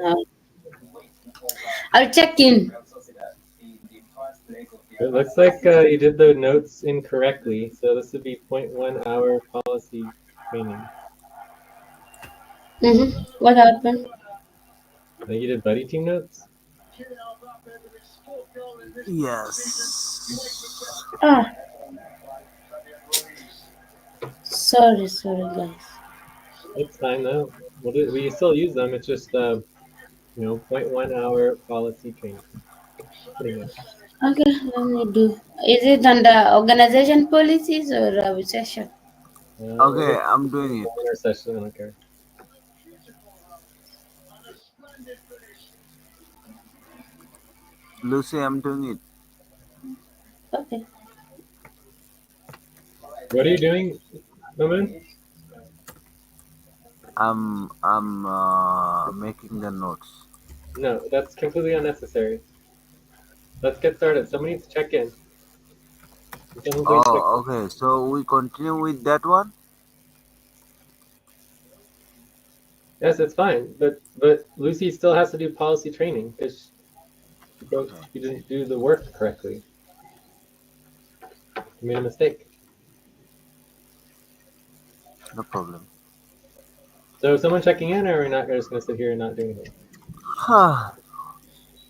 Uh, I'll check in. It looks like you did the notes incorrectly, so this would be 0.1 hour policy training. What happened? I think you did buddy team notes? Yes. Ah, sorry, guys. It's fine though. We still use them. It's just 0.1 hour policy training. Pretty much. Okay, let me do. Is it under organization policies or session? We'll Okay, just I'm doing it. our session. I don't care. Lucy, I'm doing it. Okay. What are you doing, Roman? I'm making the notes. No, that's completely unnecessary. Let's get started. Somebody needs to check in. Someone's going to check Oh, in. okay. So we continue with that one. Yes, it's fine. But Lucy still has to do policy training because Okay, she didn't do the work correctly. You made a mistake. no problem. So is someone checking in, or are we not just going to sit here and not do anything?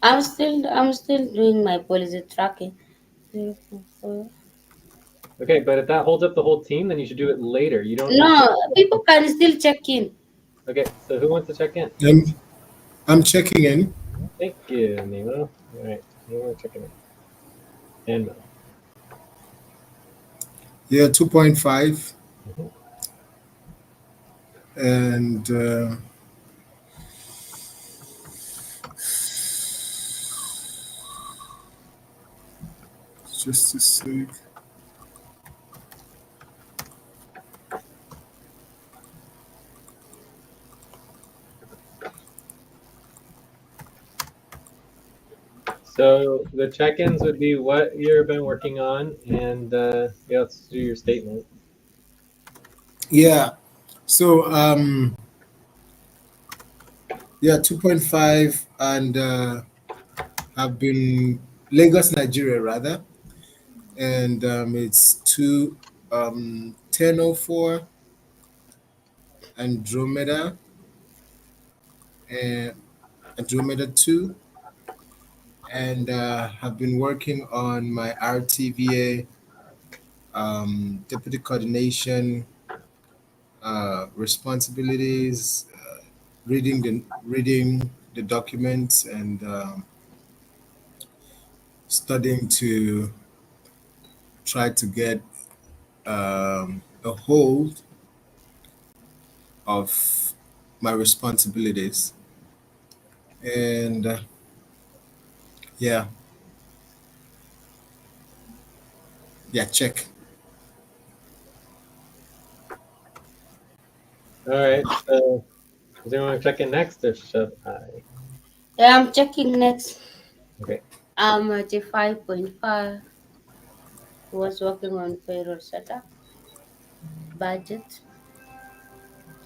I'm still doing my policy tracking. Okay, but if that holds up the whole team, then you should do it later. You don't need to. No, people can still check in. Okay, so who wants to check in? I'm checking in. Thank you, Nemo. All right, Nemo checking in. And Mo. Yeah, 2.5. Mhm. And just a sec. So the check-ins would be what you've been working on, and let's do your statement. Yeah. So yeah, 2.5 and have been Lagos, Nigeria rather. And it's 1004 Andromeda and Andromeda 2, and have been working on my RTVA deputy coordination responsibilities, reading the documents, and studying to try to get a hold of my responsibilities. And yeah, yeah, check. All right. So does anyone check in next, or should I? Yeah, I'm checking next. Okay. I'm at a 5.5. Was working on payroll setup, budget,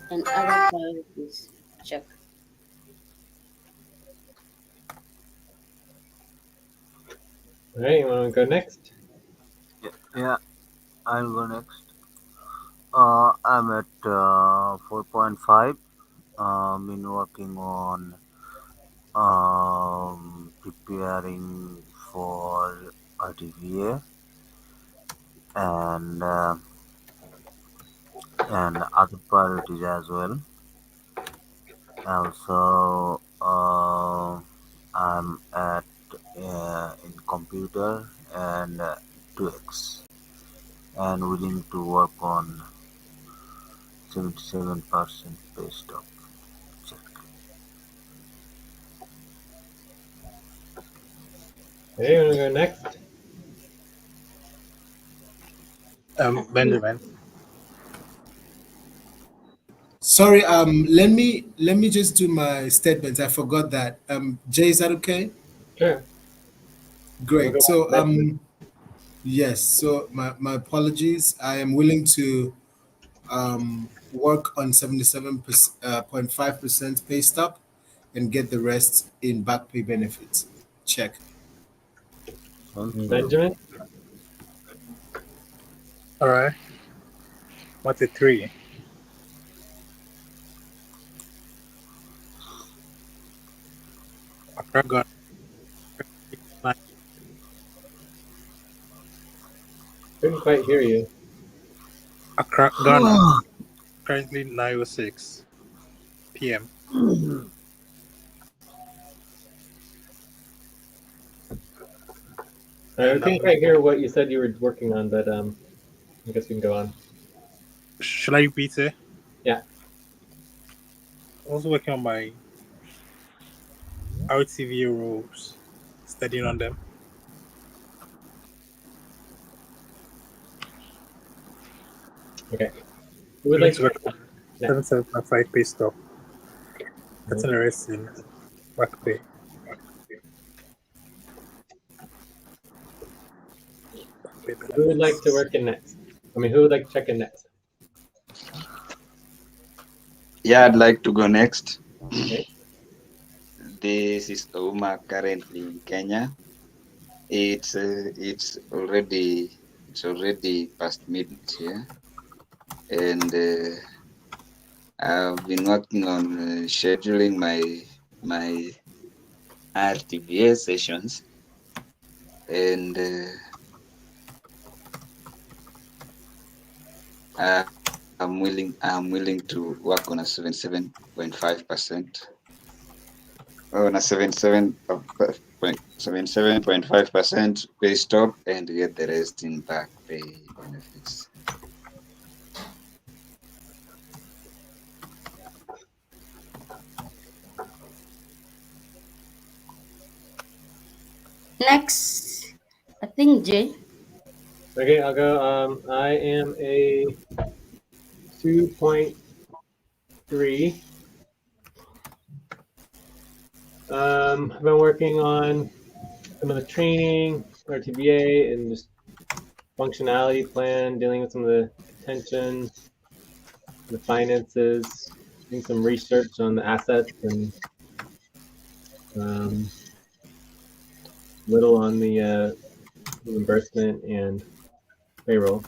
and other priorities. Check. All right. You want to go next? Yeah, I'll go next. I'm at 4.5. Been working on preparing for RTVA and other priorities as well. Also, I'm at in computer and 2x and willing to work on 77% pay stop. Check. Okay. You want to go next? Benjamin. Sorry, let me just do my statement. I forgot that. Jay, is that okay? Sure. We'll go Great. back So to Benjamin. yes. So my apologies. I am willing to work on 77.5% pay stub and get the rest in back pay benefits. Check. Thank you. Benjamin? All right. What's a 3? Accra, Ghana. Couldn't quite hear you. Accra, Ghana. Currently 9:06 p.m. I And couldn't quite hear what you said you were working on, but I guess we can go on. should I repeat it? Yeah. I'm also working on my RTV roles, studying on them. Okay. Who would We need like to to work on next? 77.5 pay stop. That's Mhm. an arrest in back pay. Pay Who would like to benefits. work in next? Who would like to check in next? Yeah, I'd like to go next. Okay. This is Uma currently in Kenya. It's already past midnight here, and I've been working on scheduling my RTVA sessions, and I'm willing to work on a 77.5%, on a 77.5% pay stop, and get the rest in back pay benefits. Next, I think Jay. Okay, I'll go. I am a 2.3. I've been working on some of the training, RTBA, and just functionality plan, dealing with some of the attention, the finances, doing some research on the assets, and um, little on the reimbursement and payroll.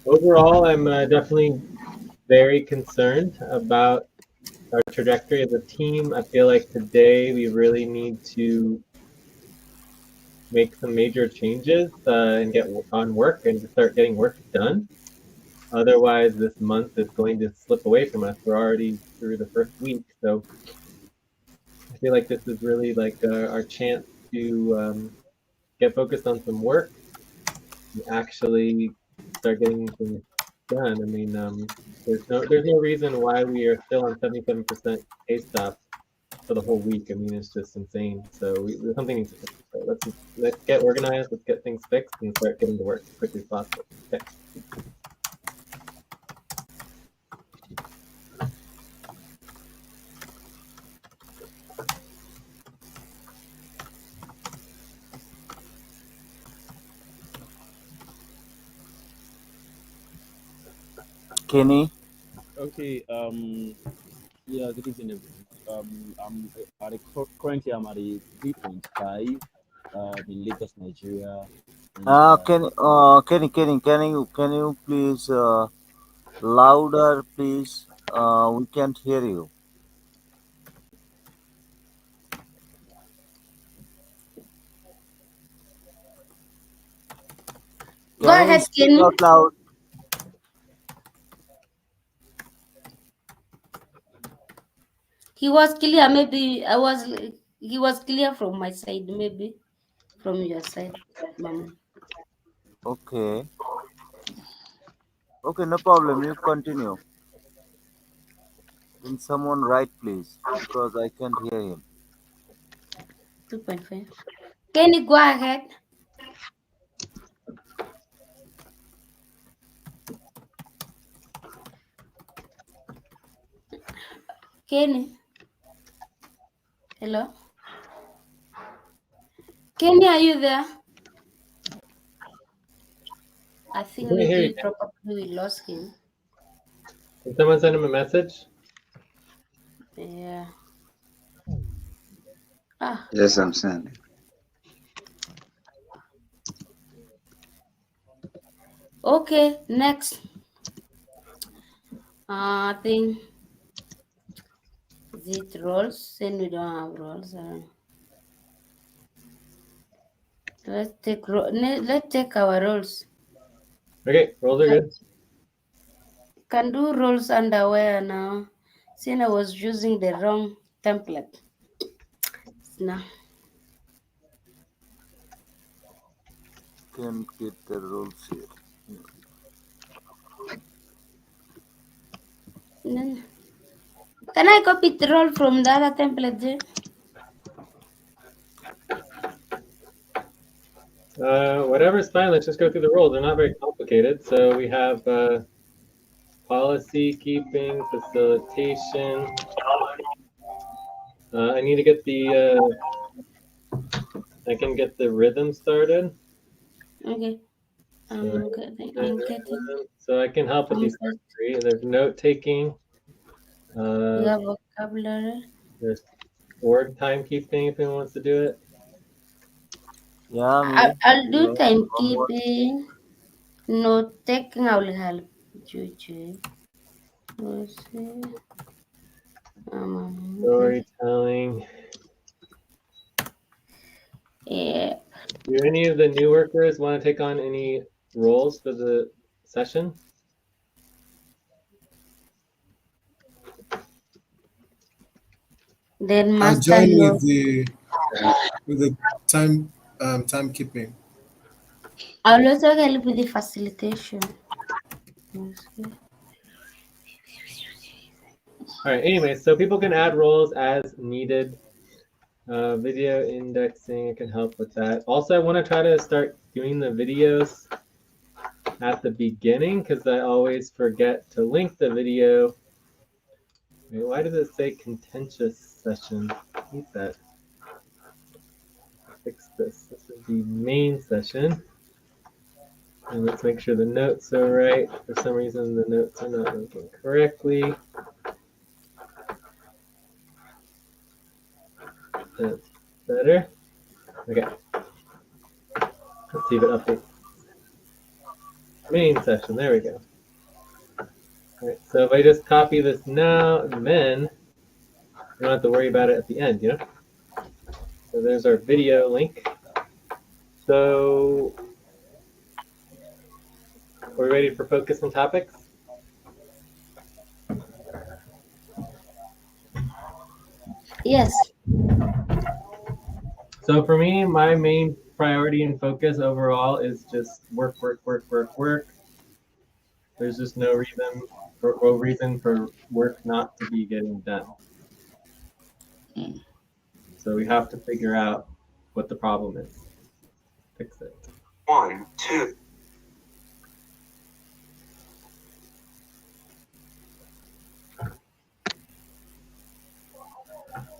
Overall, I'm definitely very concerned about our trajectory as a team. I feel like today we really need to make some major changes and get on work and to start getting work done. Otherwise, this month is going to slip away from us. We're already through the first week, so I feel like this is really like our chance to get focused on some work and actually start getting things done. There's no reason why we are still on 77% pay stop for the whole week. It's just insane. So something needs to fix. So let's get organized. Let's get things fixed and start getting to work as quickly as possible. Okay. Kenny, Okay. Yeah. Good evening, everyone. Currently I'm at a 3.5. In Lagos, Nigeria, and Kenny, please louder, please. We can't hear you. Go Can you ahead, speak Kenny. out loud? He was clear. Maybe I was. He was clear from my side. Maybe from your side, Mama. Okay. Okay, no problem. You continue. Can someone write, please? Because I can't hear him. 2.5. Kenny, go ahead. Kenny, hello. Kenny, are you there? I think Can we hear you? maybe probably we lost him. Can someone send him a message? Yeah. Ah, Yes, I'm sending. okay. Next. I think is it roles? Then we don't have roles. Let's take our roles. Okay, rolls are good. Can do roles underwear now. Since I was using the wrong template. Now. Can't get the rules here. Can I copy the role from the other template? Jay? Whatever's fine. Let's just go through the rules. They're not very complicated. So we have policy keeping, facilitation. I need to get the. I can get the rhythm started. Okay. I'm getting. So I can help with these three. There's note taking. You have vocabulary. There's word timekeeping if anyone wants to do it. Yeah, me. I'll do Yeah. timekeeping. Note taking. I will help Juju. Storytelling. Yeah. Do any of the new workers want to take on any roles for the session? Then I'll master join your. with the timekeeping. I'll also help with the facilitation. All right, anyway, so people can add roles as needed. Video indexing, I can help with that. Also, I want to try to start doing the videos at the beginning because I always forget to link the video. Wait, why does it say contentious session? Keep that. Fix this. This is the main session. And let's make sure the notes are right. For some reason, the notes are not linking correctly. That's better. Okay. Let's see if it updates. Main session. There we go. All right. So if I just copy this now, then you don't have to worry about it at the end, you know? So there's our video link. So are we ready for focus on topics? Yes. So for me, my main priority and focus overall is just work, work, work, work, work. There's just no reason for work not to be getting done. So we have to figure out what the problem is. Fix it. 1, 2.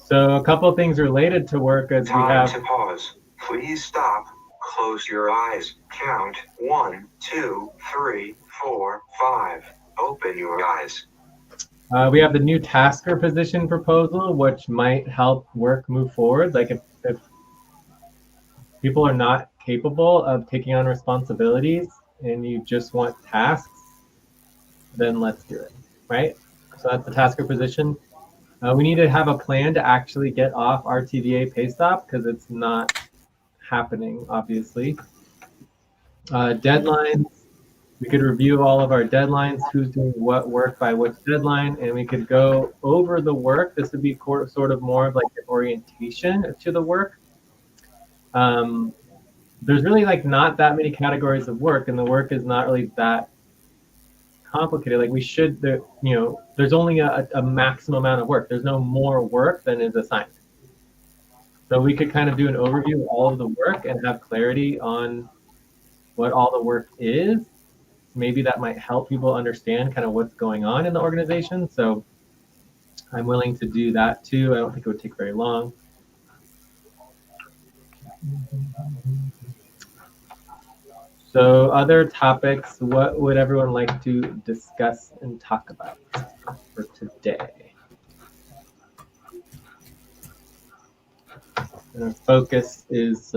So a couple of things related to work as we Time have. to pause. Please stop. Close your eyes. Count 1, 2, 3, 4, 5. Open your eyes. We have the new tasker position proposal, which might help work move forward. Like if people are not capable of taking on responsibilities and you just want tasks, then let's do it, right? So that's the tasker position. We need to have a plan to actually get off our TVA pay stop because it's not happening, obviously. Deadlines. We could review all of our deadlines, who's doing what work by which deadline, and we could go over the work. This would be sort of more of like an orientation to the work. There's really like not that many categories of work, and the work is not really that complicated. Like we should, there's only a maximum amount of work. There's no more work than is assigned. So we could kind of do an overview of all of the work and have clarity on what all the work is. Maybe that might help people understand kind of what's going on in the organization. So I'm willing to do that too. I don't think it would take very long. So other topics, what would everyone like to discuss and talk about for today? And our focus is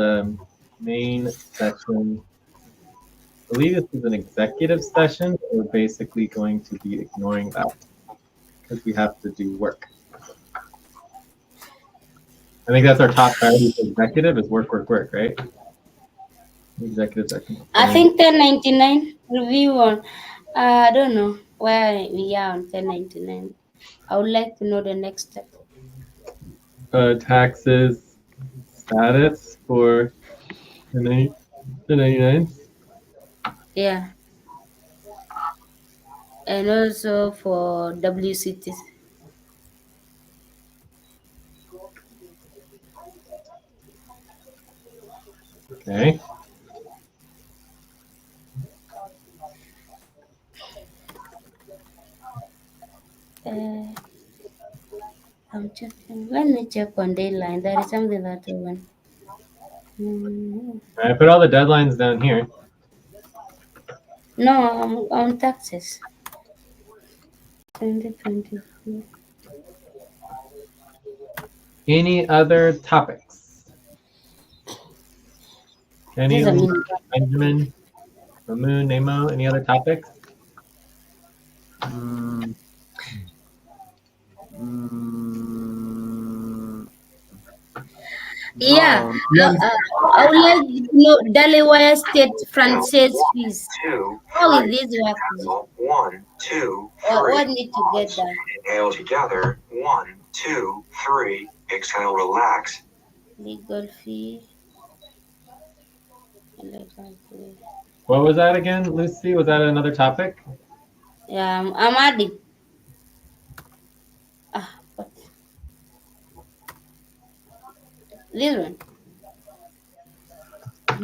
main session. I believe this is an executive session. We're basically going to be ignoring that because we have to do work. I think that's our top priority for executive is work, right? Executives are concerned. I think 1099 review on. I don't know where we are on 1099. I would like to know the next step. Taxes status for the 99. Yeah, and also for WCTs. Okay. I'm checking. Let me check on deadline. There is something that I want. I put all the deadlines down here. No, I'm on taxes. 2024. Any other topics? Kenny, Just a minute. Benjamin, Mamoon, Nemo, any other topics? Mm, Yeah, no, I would like to know Delaware State franchise fees. Two, How is three. this working? 1, 2, What 3. need to get done? Inhale together. 1, 2, 3. Exhale, relax. Legal fee. Legal fee. What was that again, Lucy? Was that another topic? Yeah, I'm adding. What? This one.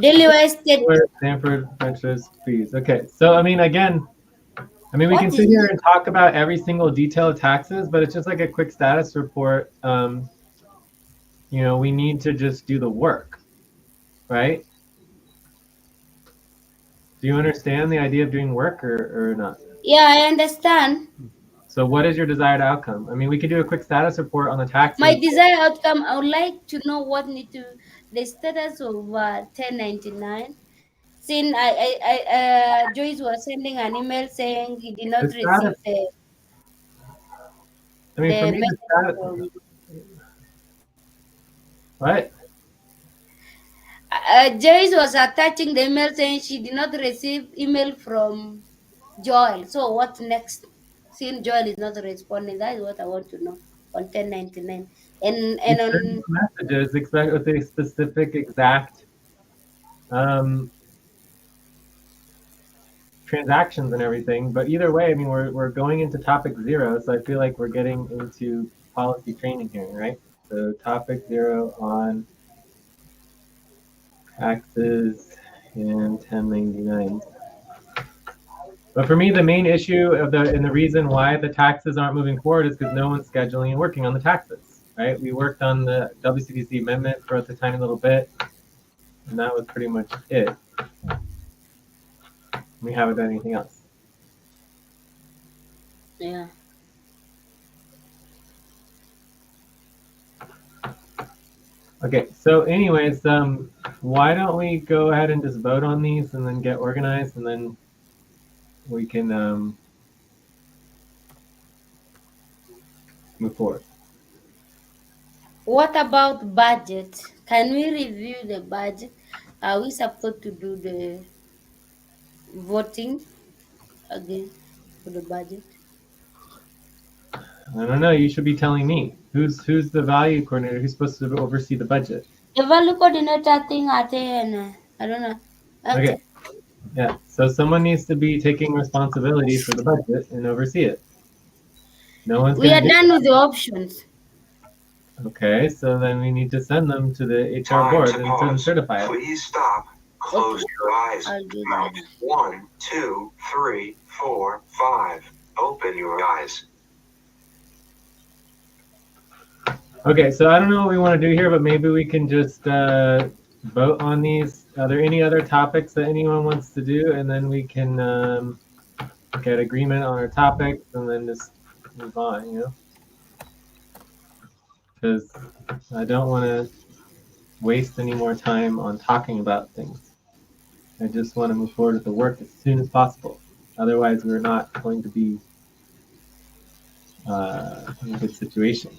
Delaware State. Stanford franchise fees. Okay, so I mean, again, we What can is sit here it? and talk about every single detail of taxes, but it's just like a quick status report. We need to just do the work, right? Do you understand the idea of doing work or not? Yeah, I understand. So what is your desired outcome? We could do a quick status report on the taxes. My desired outcome, I would like to know what need to the status of 1099. Since Joyce was sending an email saying he did not The receive status, the for me, the message status, from. what? Joyce was attaching the email saying she did not receive email from Joel. So what next? Since Joel is not responding, that is what I want to know on 1099. And You on send messages expect with a specific exact transactions and everything. But either way, we're going into topic 0, so I feel like we're getting into policy training here, right? So topic 0 on taxes and 1099. But for me, the main issue and the reason why the taxes aren't moving forward is because no one's scheduling and working on the taxes, right? We worked on the WCDC amendment for a tiny little bit, and that was pretty much it. We haven't done anything else. yeah. Okay, so anyways, why don't we go ahead and just vote on these and then get organized, and then we can move forward. What about budget? Can we review the budget? Are we supposed to do the voting again for the budget? I don't know. You should be telling me who's the value coordinator. Who's supposed to oversee the budget? The value coordinator thing at I don't know. Okay. Yeah. So someone needs to be taking responsibility for the budget and oversee it. No one's We gonna are do done it. with the options. Okay. So then we need to send them to the HR board and to certify it. Please stop. Close your eyes. I'll do Count. that. 1, 2, 3, 4, 5. Open your eyes. Okay, so I don't know what we want to do here, but maybe we can just vote on these are there any other topics that anyone wants to do? And then we can get agreement on our topics and then just move on, you know? Because I don't want to waste any more time on talking about things. I just want to move forward with the work as soon as possible. Otherwise, we're not going to be in a good situation.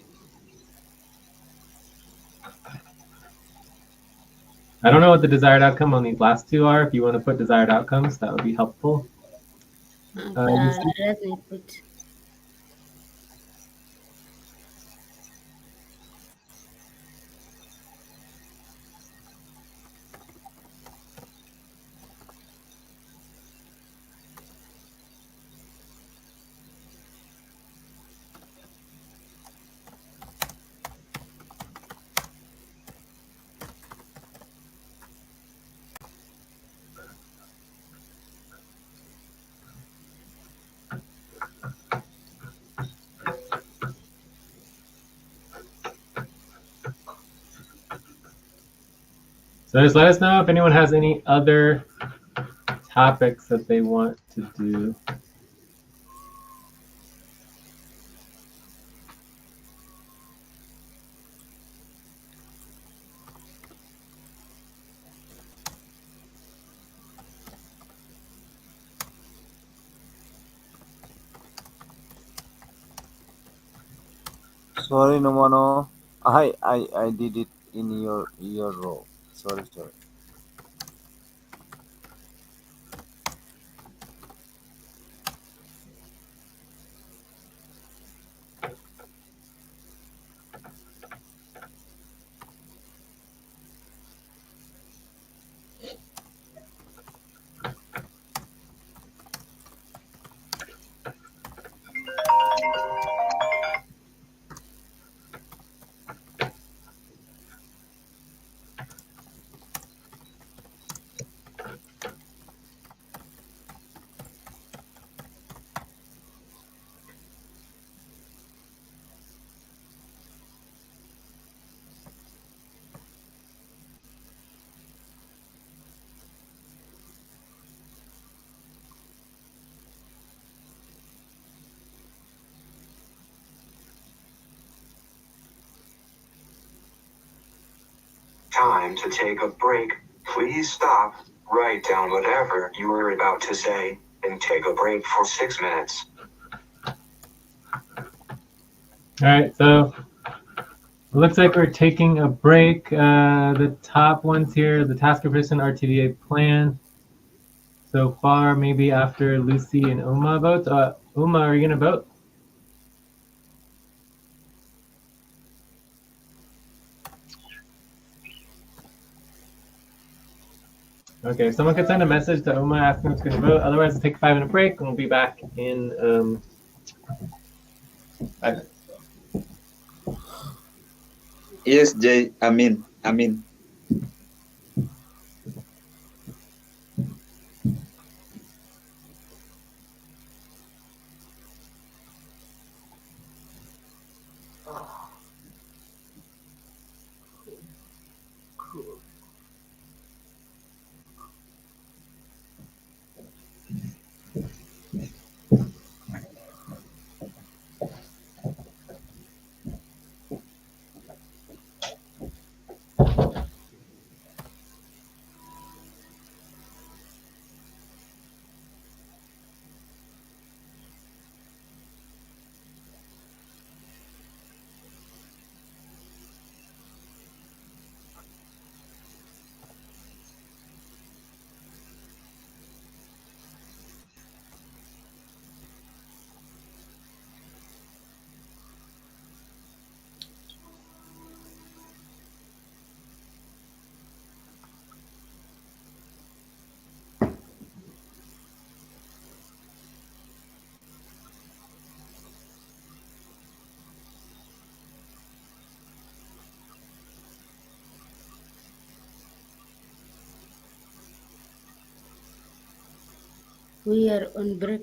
I don't know what the desired outcome on these last two are. If you want to put desired outcomes, that would be helpful. Let me put. So just let us know if anyone has any other topics that they want to do. Sorry, Numano. I did it in your row. Sorry. Time to take a break. Please stop, write down whatever you were about to say, and take a break for 6 minutes. All right, so it looks like we're taking a break. The top ones here, the task proficient RTDA plan. So far, maybe after Lucy and Uma vote. Uma, are you going to vote? Okay, someone could send a message to Uma asking who's going to vote. Otherwise, we'll take a 5-minute break and we'll be back in 5 minutes. Yes, Jay. I mean. We are on break.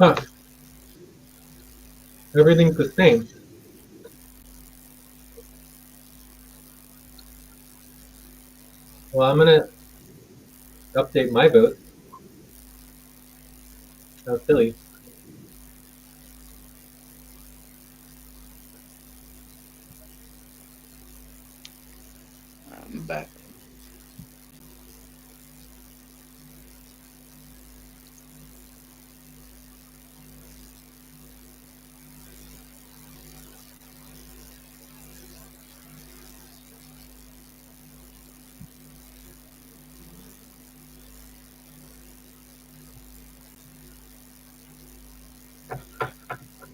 Huh. Everything's the same. Well, I'm gonna update my vote. How silly. I'm back.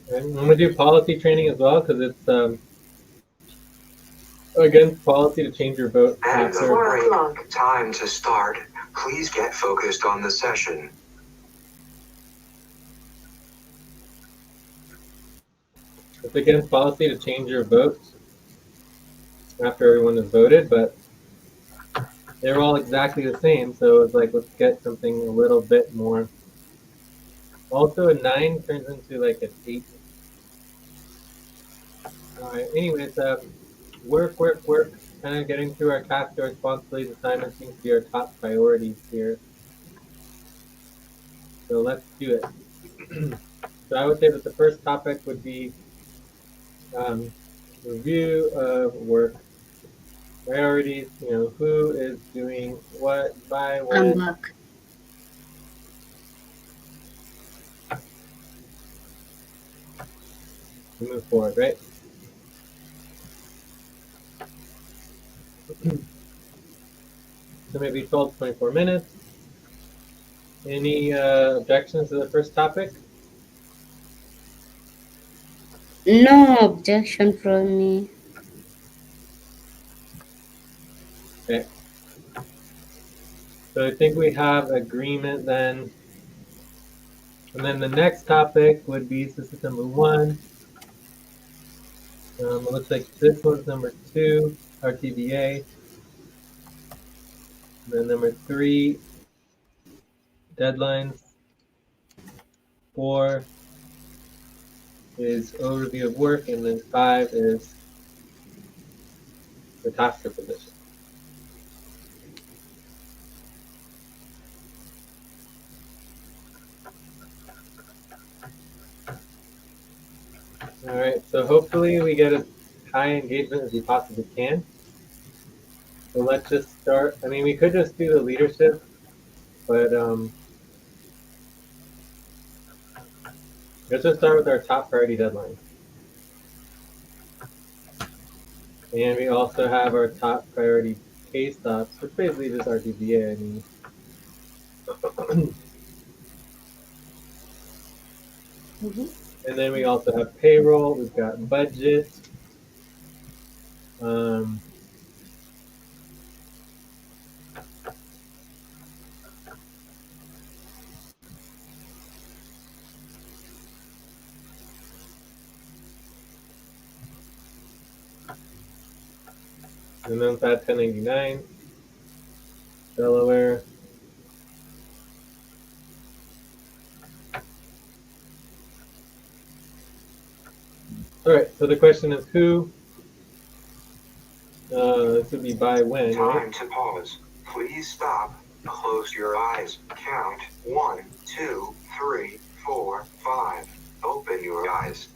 And I'm gonna do policy training as well because it's against policy to change your vote And the after. break. Time to start. Please get focused on the session. It's against policy to change your vote after everyone has voted, but they're all exactly the same. So it's like, let's get something a little bit more. Also, a 9 turns into like an 8. All right. Anyways, work. Kind of getting through our tasks, our responsibilities, assignments seems to be our top priorities here. So let's do it. So I would say that the first topic would be review of work priorities. You know, who is doing what by I'm when. back. To move forward, right? So maybe 12 to 24 minutes. Any objections to the first topic? No objection from me. Okay. So I think we have agreement then. And then the next topic would be, so this is number 1. It looks like this one's number 2, RTVA. And then number 3, deadlines. 4 is overview of work, and then 5 is the tasker position. All right, so hopefully we get as high engagement as we possibly can. So let's just start. I mean, we could just do the leadership, but let's just start with our top priority deadline. And we also have our top priority pay stops, which basically just RTVA. I mean, and then we also have payroll. We've got budget. Um, and then that 1099, Delaware. All right, so the question is who? This would be by when, Time right? to pause. Please stop. Close your eyes. Count 1, 2, 3, 4, 5. Open your eyes.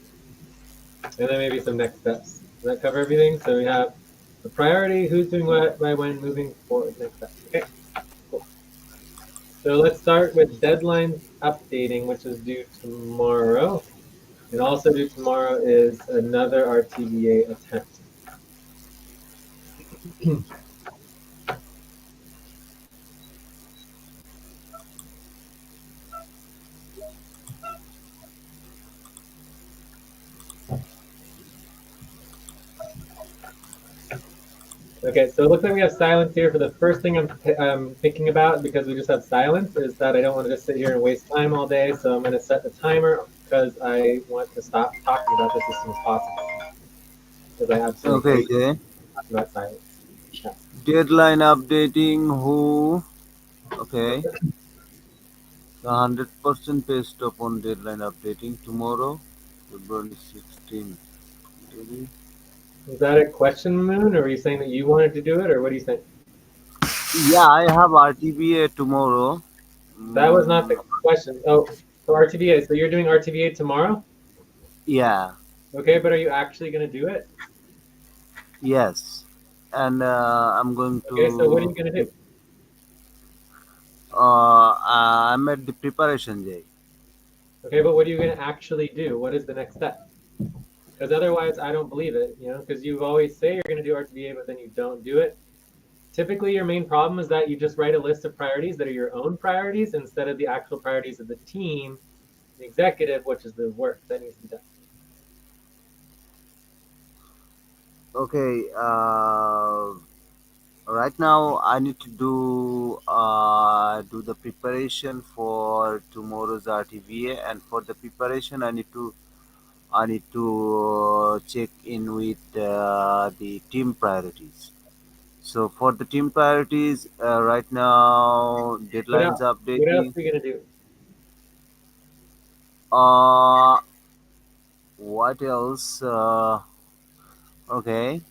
And then maybe some next steps. Does that cover everything? So we have the priority, who's doing what, by when, moving forward, next step. Okay, cool. So let's start with deadlines updating, which is due tomorrow. And also due tomorrow is another RTVA attempt. Okay, so it looks like we have silence here. For the first thing I'm thinking about, because we just have silence, is that I don't want to just sit here and waste time all day. So I'm going to set the timer because I want to stop talking about this as soon as possible. Because I absolutely Okay, hate Jay. talking about silence. Yeah. Deadline updating who? Okay. The 100% pay stop on deadline updating tomorrow, February 16th. Maybe. Was that a question, Moon, or were you saying that you wanted to do it, or what do you think? Yeah, I have RTBA tomorrow. That was not the Mm, question. Oh, so RTVA. So you're doing RTVA tomorrow? yeah, Okay, but are you actually going to do it? yes. And I'm going Okay, so what are to. you going to do? I'm at the preparation day. Okay, but what are you going to actually do? What is the next step? Because otherwise, I don't believe it. Because you always say you're going to do RTVA, but then you don't do it. Typically, your main problem is that you just write a list of priorities that are your own priorities instead of the actual priorities of the team, the executive, which is the work that needs to be done. Okay. Right now, I need to do the preparation for tomorrow's RTVA, and for the preparation, I need to check in with the team priorities. So for the team priorities, right now What deadlines else? What else updating. are you going to do? Uh, what else? Okay.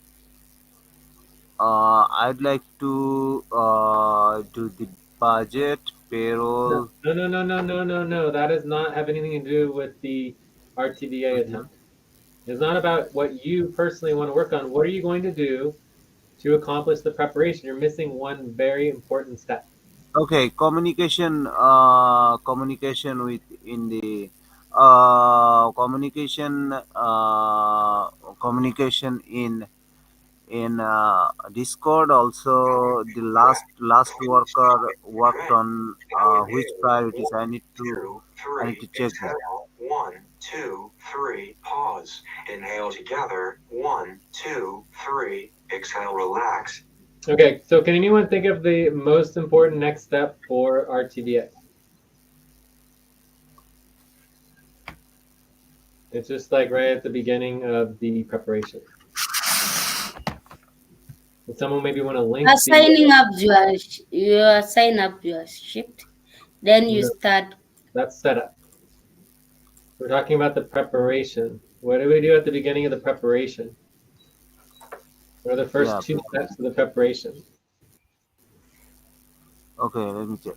I'd like to do the budget, No, payroll. no, no, no, no, no, no, no. That does not have anything to do with the RTVA Mhm. attempt. It's not about what you personally want to work on. What are you going to do to accomplish the preparation? You're missing one very important step. Okay, communication with in the communication in Discord. Also, the last worker worked on which priorities. I need to check that. Exhale. 1, 2, 3. Pause. Inhale together. 1, 2, 3. Exhale. Relax. Okay, so can anyone think of the most important next step for RTVA? It's just like right at the beginning of the preparation. Would someone maybe want to link the? You are sign up your shift, then you No, start. that's setup. We're talking about the preparation. What do we do at the beginning of the preparation? What are the first Yeah. two steps of the preparation? Okay. Let me check.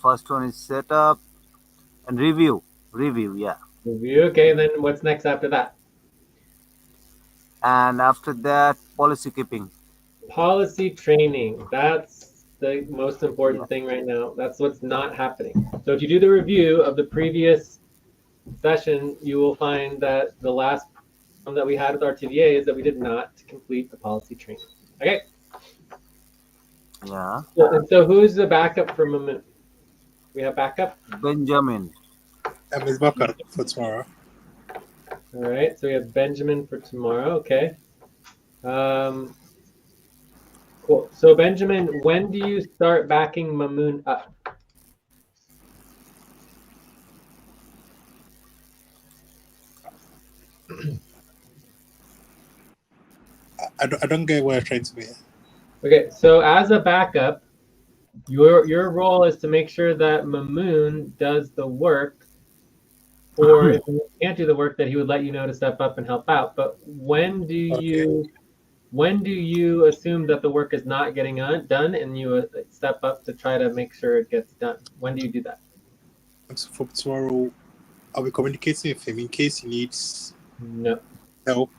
First one is setup and review. Review. Yeah. Review. Okay, then what's next after that? And after that, policy keeping. Policy training. That's the most Yeah. important thing right now. That's what's not happening. So if you do the review of the previous session, you will find that the last problem that we had with RTVA is that we did not complete the policy training. Okay. Yeah. So who's the backup for Mamoon? We have backup. Benjamin. Ms. Bakar for tomorrow. All right. So we have Benjamin for tomorrow. Okay. Cool. So Benjamin, when do you start backing Mamoon up? I don't get where you're trying to be. Okay. So as a backup, your role is to make sure that Mamoon does the work, or if he can't do the work, that he would let you know to step up and help out. But Okay. when do you assume that the work is not getting done, and you step up to try to make sure it gets done? When do you do that? So for tomorrow, I'll be communicating with him in case he needs No. help.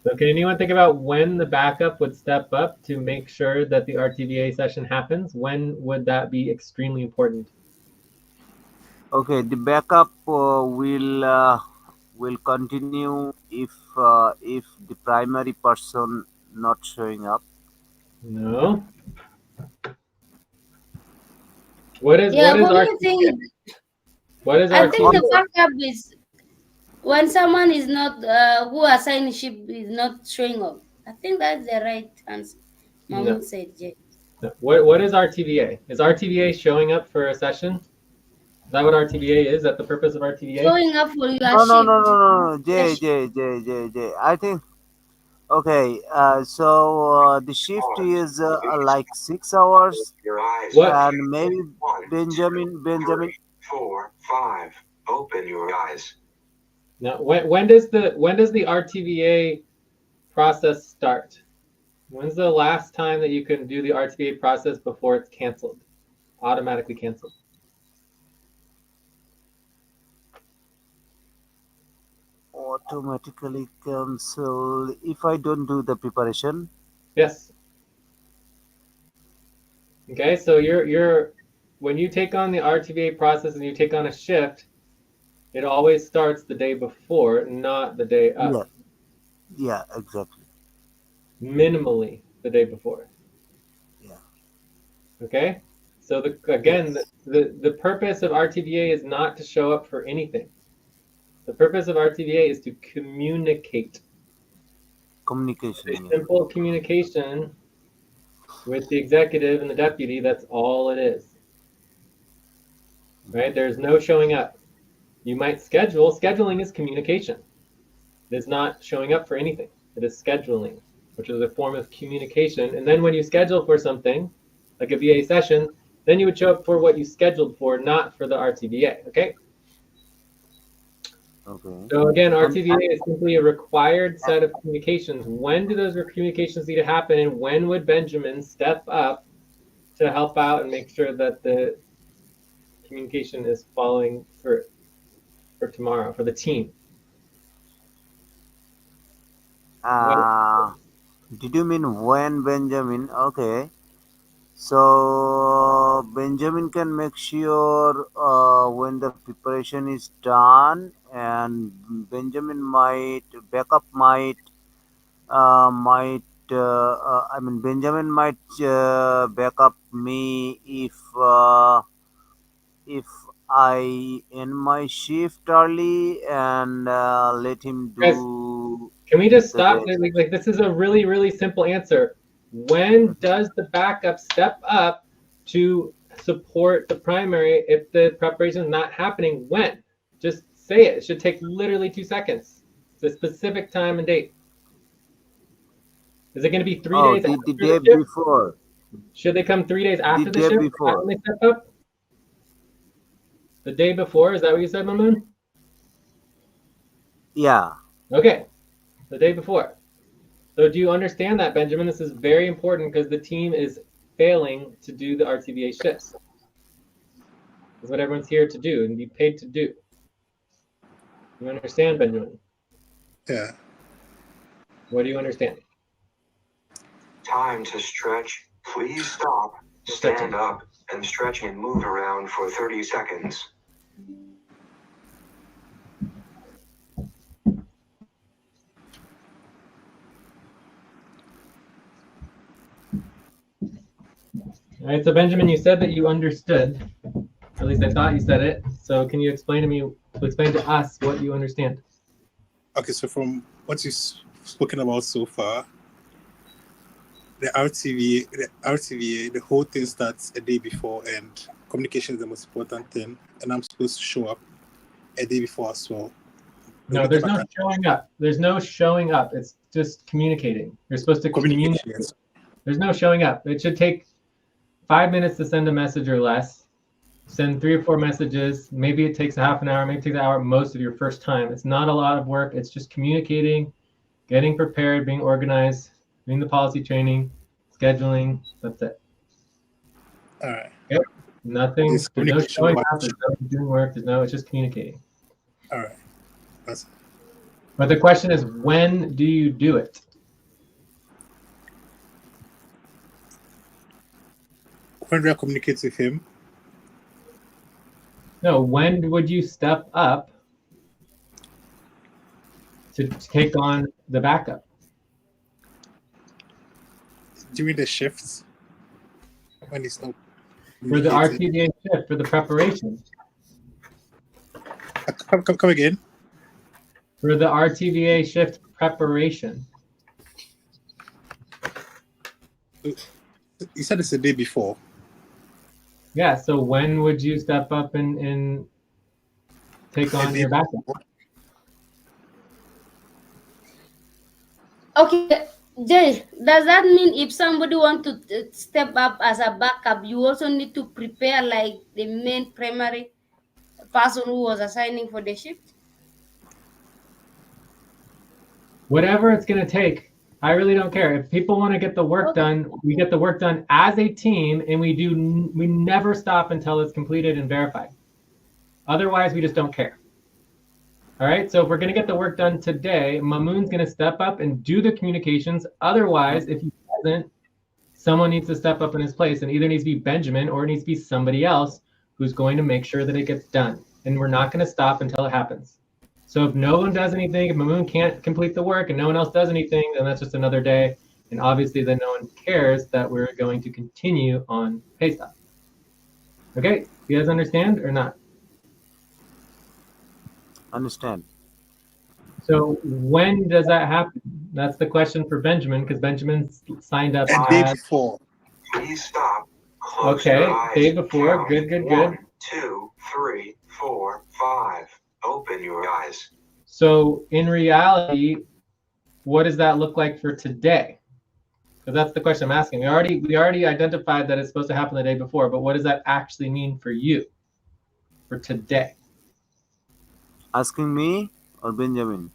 So can anyone think about when the backup would step up to make sure that the RTVA session happens? When would that be extremely important? Okay. The backup will continue if the primary person not showing up. No. What is Yeah, what is for me, RTVA? What is I think the RTVA? Also, backup is when someone is not who assigned ship is not showing up. I think that's the right answer. No. Mahmoud said, yeah. No. What is RTVA? Is RTVA showing up for a session? Is that what RTVA is? Is that the purpose of RTVA? Showing up for your no, no, no, no, shift. no, no. Your J, shift. J, J, J, J. I think Okay, so the shift is like 6 hours, Your eyes. What? and maybe One, Benjamin. 4, 5. Open your eyes. Now, when does the RTVA process start? When's the last time that you can do the RTVA process before it's canceled, automatically canceled? Automatically cancel if I don't do the preparation. Yes. Okay, so you're when you take on the RTVA process and you take on a shift, it always starts the day before, not the day Yeah, of. yeah, exactly. Minimally the day before. Yeah. Okay? So again, Yes. the purpose of RTVA is not to show up for anything. The purpose of RTVA is to communicate. Communication. A Yeah. simple communication with the executive and the deputy, that's all it is. Right? There's no showing up. You might schedule. Scheduling is communication. It is not showing up for anything. It is scheduling, which is a form of communication. And then when you schedule for something, like a VA session, then you would show up for what you scheduled for, not for the RTVA. Okay? Okay. So again, And RTVA is simply a required set of communications. When do those communications need to happen, and when would Benjamin step up to help out and make sure that the communication is following through for tomorrow, for the team? When, uh, did you mean when Benjamin? Okay. So Benjamin can make sure when the preparation is done, and Benjamin might backup might I mean Benjamin might back up me if I end my shift early and let him guys, do can we just the stop? rest. Like this is a really, really simple answer. When does the backup step up to support the primary if the preparation is not happening? When? Just say it. It should take literally 2 seconds. It's a specific time and date. Is it going to be 3 days Oh, after the the day shift? before. Should they come 3 days The after the day shift? Have before. they step up? The day before? Is that what you said, Mamoon? Yeah. Okay, the day before. So do you understand that, Benjamin? This is very important because the team is failing to do the RTVA shifts. That's what everyone's here to do and be paid to do. You understand, Benjamin? Yeah. What do you understand? Time to stretch. Please stop. Stretching. Stand up and stretch and move around for 30 seconds. All right, so Benjamin, you said that you understood. At least I thought you said it. So can you explain to us what you understand? Okay, so from what you've spoken about so far, the RTVA, the whole thing starts a day before, and communication is the most important thing. And I'm supposed to show up a day before as well. No, there's no showing up. There's no showing up. It's just communicating. You're supposed to communicate. Communication. Yes. There's no showing up. It should take 5 minutes to send a message or less. Send 3 or 4 messages. Maybe it takes a half an hour, maybe it takes an hour most of your first time. It's not a lot of work. It's just communicating, getting prepared, being organized, doing the policy training, scheduling. That's it. All right. Okay? Nothing. There's There's no communication showing about. up. There's no doing work. It's just communicating. All right. That's But the question is, when do you do it? when do I communicate with him? No, when would you step up to take on the backup? During the shifts when he's not For the communicating. RTVA shift, for the preparation. Come again. For the RTVA shift preparation. You said it's the day before. Yeah, so when would you step up and take on your backup? Okay, Jay, does that mean if somebody want to step up as a backup, you also need to prepare like the main primary person who was assigning for the shift? Whatever it's going to take. I really don't care. If people want to get the work done, we get the work done as a team, and we never stop until it's completed and verified. Otherwise, we just don't care. All right, so if we're going to get the work done today, Mamoon's going to step up and do the communications. Otherwise, if he doesn't, someone needs to step up in his place, and either needs to be Benjamin or it needs to be somebody else who's going to make sure that it gets done. And we're not going to stop until it happens. So if no one does anything, if Mamoon can't complete the work and no one else does anything, then that's just another day. And obviously then no one cares that we're going to continue on Paystop. Okay, you guys understand or not? Understand. So when does that happen? That's the question for Benjamin, because Benjamin's signed up A day as... before. Please stop. Close Okay, your eyes. day before. Count Good, good, 1, good. 2, 3, 4, 5. Open your eyes. So in reality, what does that look like for today? Because that's the question I'm asking. We already identified that it's supposed to happen the day before, but what does that actually mean for you for today? Asking me or Benjamin?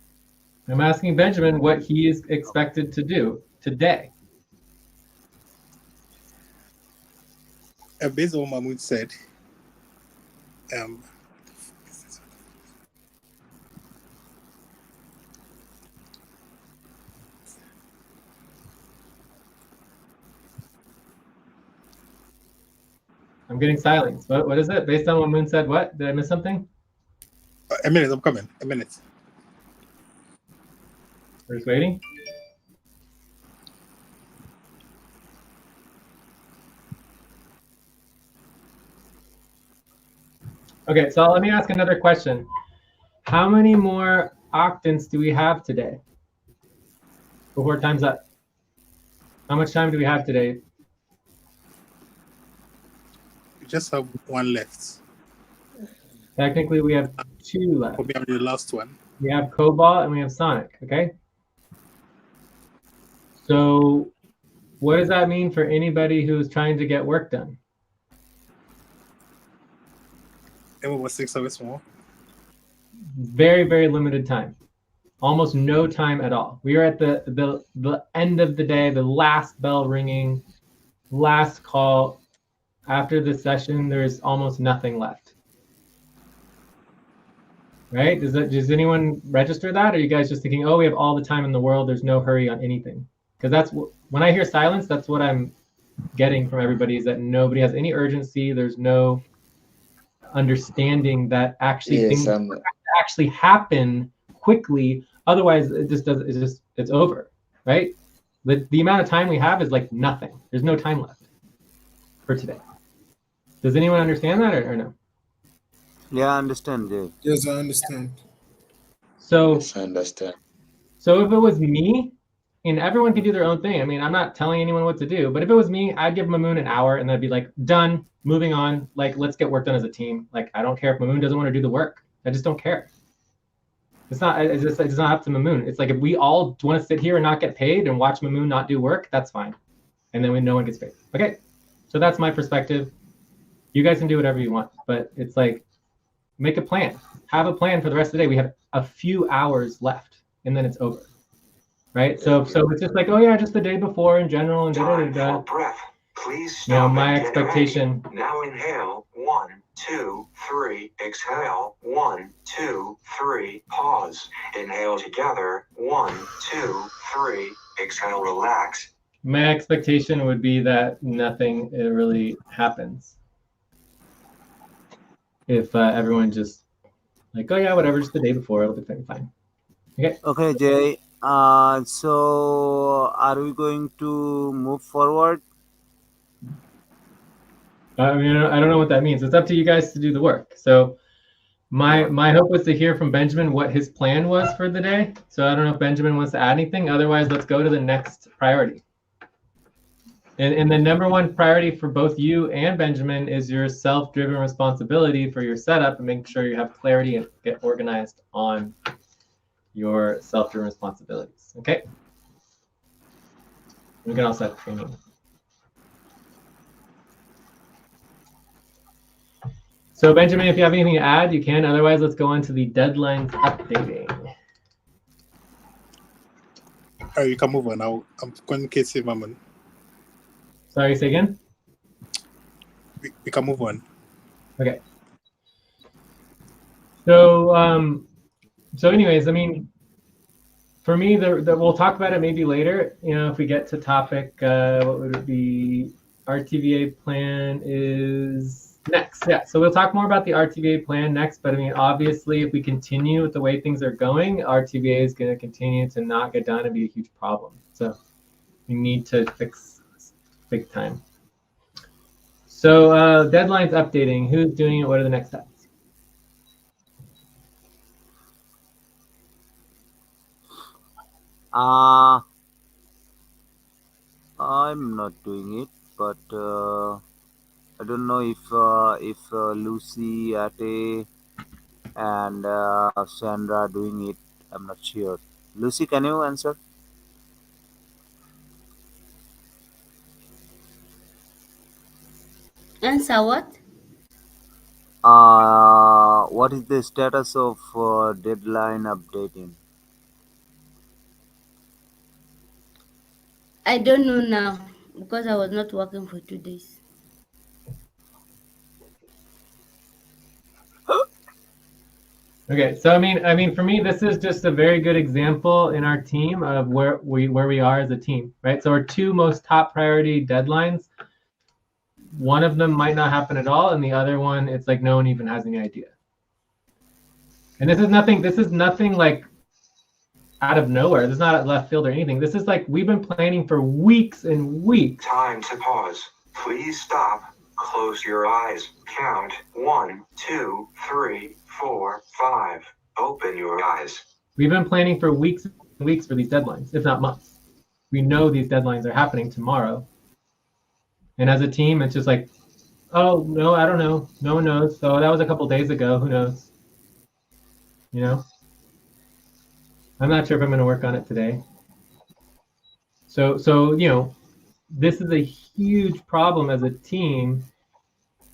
I'm asking Benjamin what he is expected to do today. Based on what Mahmoud said, I'm getting silence. What is it? Based on what Moon said, what? Did I miss something? a minute, I'm coming. A minute. We're just waiting. Okay, so let me ask another question. How many more octants do we have today before time's up? How much time do we have today? We just have one left. Technically, we have 2 left. Probably the last one. We have Cobalt and we have Sonic, okay? So what does that mean for anybody who's trying to get work done? And we were 6 hours more. Very, very limited time. Almost no time at all. We are at the end of the day, the last bell ringing, last call. After this session, there's almost nothing left. Right? Does anyone register that? Or are you guys just thinking, oh, we have all the time in the world, there's no hurry on anything? Because that's when I hear silence, that's what I'm getting from everybody, is that nobody has any urgency. There's no understanding that actually things actually happen quickly. Otherwise, it's over, right? The amount of time we have is like nothing. There's no time left for today. Does anyone understand that or no? Yeah, I understand, Jay. Yes, I understand. So, Yes, I understand. So if it was me, and everyone can do their own thing. I mean, I'm not telling anyone what to do, but if it was me, I'd give Mamoon an hour and I'd be like, done, moving on. Like, let's get work done as a team. Like, I don't care if Mamoon doesn't want to do the work. I just don't care. It's not up to Mamoon. It's like, if we all want to sit here and not get paid and watch Mamoon not do work, that's fine. And then no one gets paid. Okay, so that's my perspective. You guys can do whatever you want, but it's like, make a plan. Have a plan for the rest of the day. We have a few hours left and then it's over. Right? So it's just like, oh yeah, just the day before in general and Time for breath. Please stop. You know, my and get expectation. ready. Now inhale. 1, 2, 3. Exhale. 1, 2, 3. Pause. Inhale together. 1, 2, 3. Exhale. Relax. My expectation would be that nothing really happens. If everyone just like, oh yeah, whatever, just the day before, it'll be fine. Okay. Okay, Jay. So are we going to move forward? I mean, I don't know what that means. It's up to you guys to do the work. So my hope was to hear from Benjamin what his plan was for the day. So I don't know if Benjamin wants to add anything. Otherwise, let's go to the next priority. And the number one priority for both you and Benjamin is your self-driven responsibility for your setup and making sure you have clarity and get organized on your self-driven responsibilities. Okay. We can also have training. So Benjamin, if you have anything to add, you can. Otherwise, let's go on to the deadlines updating. All right, you can move on now. I'm communicating, Maman. Sorry, say again? We can move on. Okay. So, so anyways, I mean, for me, we'll talk about it maybe later. You know, if we get to topic, what would it be? RTVA plan is next. Yeah, so we'll talk more about the RTVA plan next. But I mean, obviously, if we continue with the way things are going, RTVA is going to continue to not get done and be a huge problem. So we need to fix this big time. So deadlines updating. Who's doing it? What are the next steps? I'm not doing it, but I don't know if Lucy, Ate, and Sandra are doing it. I'm not sure. Lucy, can you answer? Answer what? What is the status of deadline updating? I don't know now because I was not working for 2 days. Okay, so I mean, for me, this is just a very good example in our team of where we are as a team, right? So our two most top priority deadlines, one of them might not happen at all, and the other one, it's like no one even has any idea. And this is nothing like out of nowhere. This is not at left field or anything. This is like we've been planning for weeks and weeks. Time to pause. Please stop. Close your eyes. Count 1, 2, 3, 4, 5. Open your eyes. We've been planning for weeks and weeks for these deadlines, if not months. We know these deadlines are happening tomorrow. And as a team, it's just like, oh, no, I don't know. No one knows. So that was a couple days ago. Who knows? You know? I'm not sure if I'm going to work on it today. So you know, this is a huge problem as a team.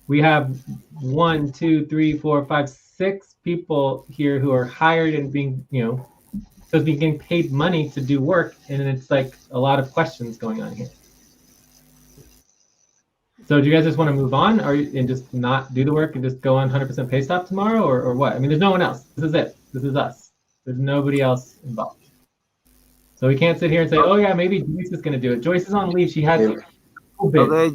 We have 1, 2, 3, 4, 5, 6 people here who are hired and being, you know, so it's being getting paid money to do work, and it's like a lot of questions going on here. So do you guys just want to move on and just not do the work and just go on 100% pay stop tomorrow, or what? I mean, there's no one else. This is it. This is us. There's nobody else involved. So we can't sit here and say, oh yeah, maybe Joyce is going to do it. Joyce is on leave. She has COVID. Okay,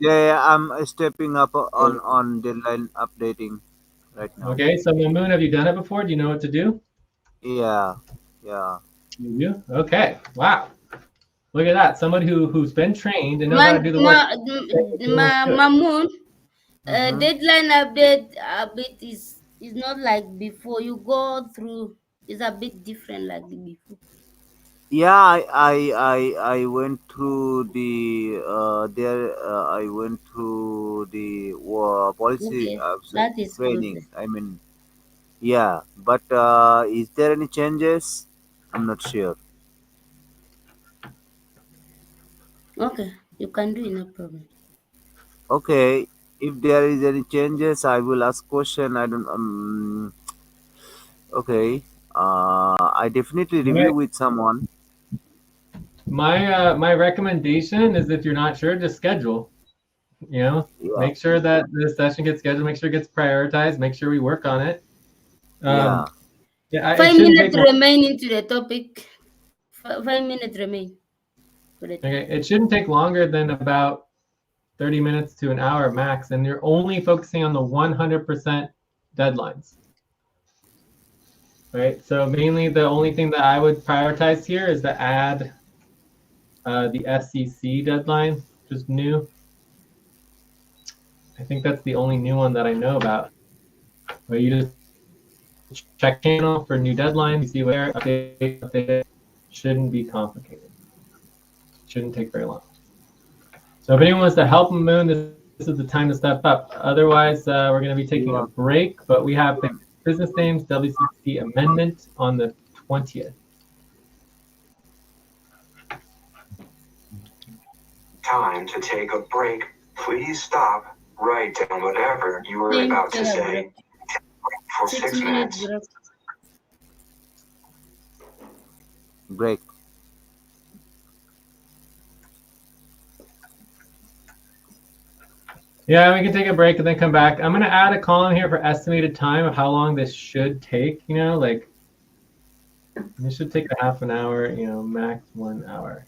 Jay, I'm stepping up on deadline updating right now. Okay, so Mamoon, have you done it before? Do you know what to do? Yeah. You do? Okay. Wow. Look at that. Somebody who's been trained and knows how to do the work. Mamoon, Mhm. deadline update a bit is not like before. You go through, it's a bit different like the before. Yeah, I went through the I went through the policy Okay, that is training. perfect. I mean, yeah, but is there any changes? I'm not sure. Okay, you can do it, no problem. Okay, if there is any changes, I will ask question. I don't. Okay. I definitely review with someone. My recommendation is if you're not sure, just schedule. You know, Yeah. make sure that this session gets scheduled. Make sure it gets prioritized. Make sure we work on it. Yeah. Yeah, it 5 shouldn't minutes take long. remaining to the topic. 5 minutes remain. Okay, it shouldn't take longer than about 30 minutes to an hour max, and you're only focusing on the 100% deadlines. Right, so mainly the only thing that I would prioritize here is to add the SEC deadline, just new. I think that's the only new one that I know about. Where you just check channel for new deadlines, you see where update. Shouldn't be complicated. Shouldn't take very long. So if anyone wants to help Moon, this is the time to step up. Otherwise, we're going to be taking a break, but we have the business names WCC amendment on the 20th. time to take a break. Please stop, write down whatever you were Think about to take a say. break. For 6 6 minutes minutes. break. Break. Yeah, we can take a break and then come back. I'm gonna add a column here for estimated time of how long this should take. You know, like this should take a half an hour. You know, max 1 hour.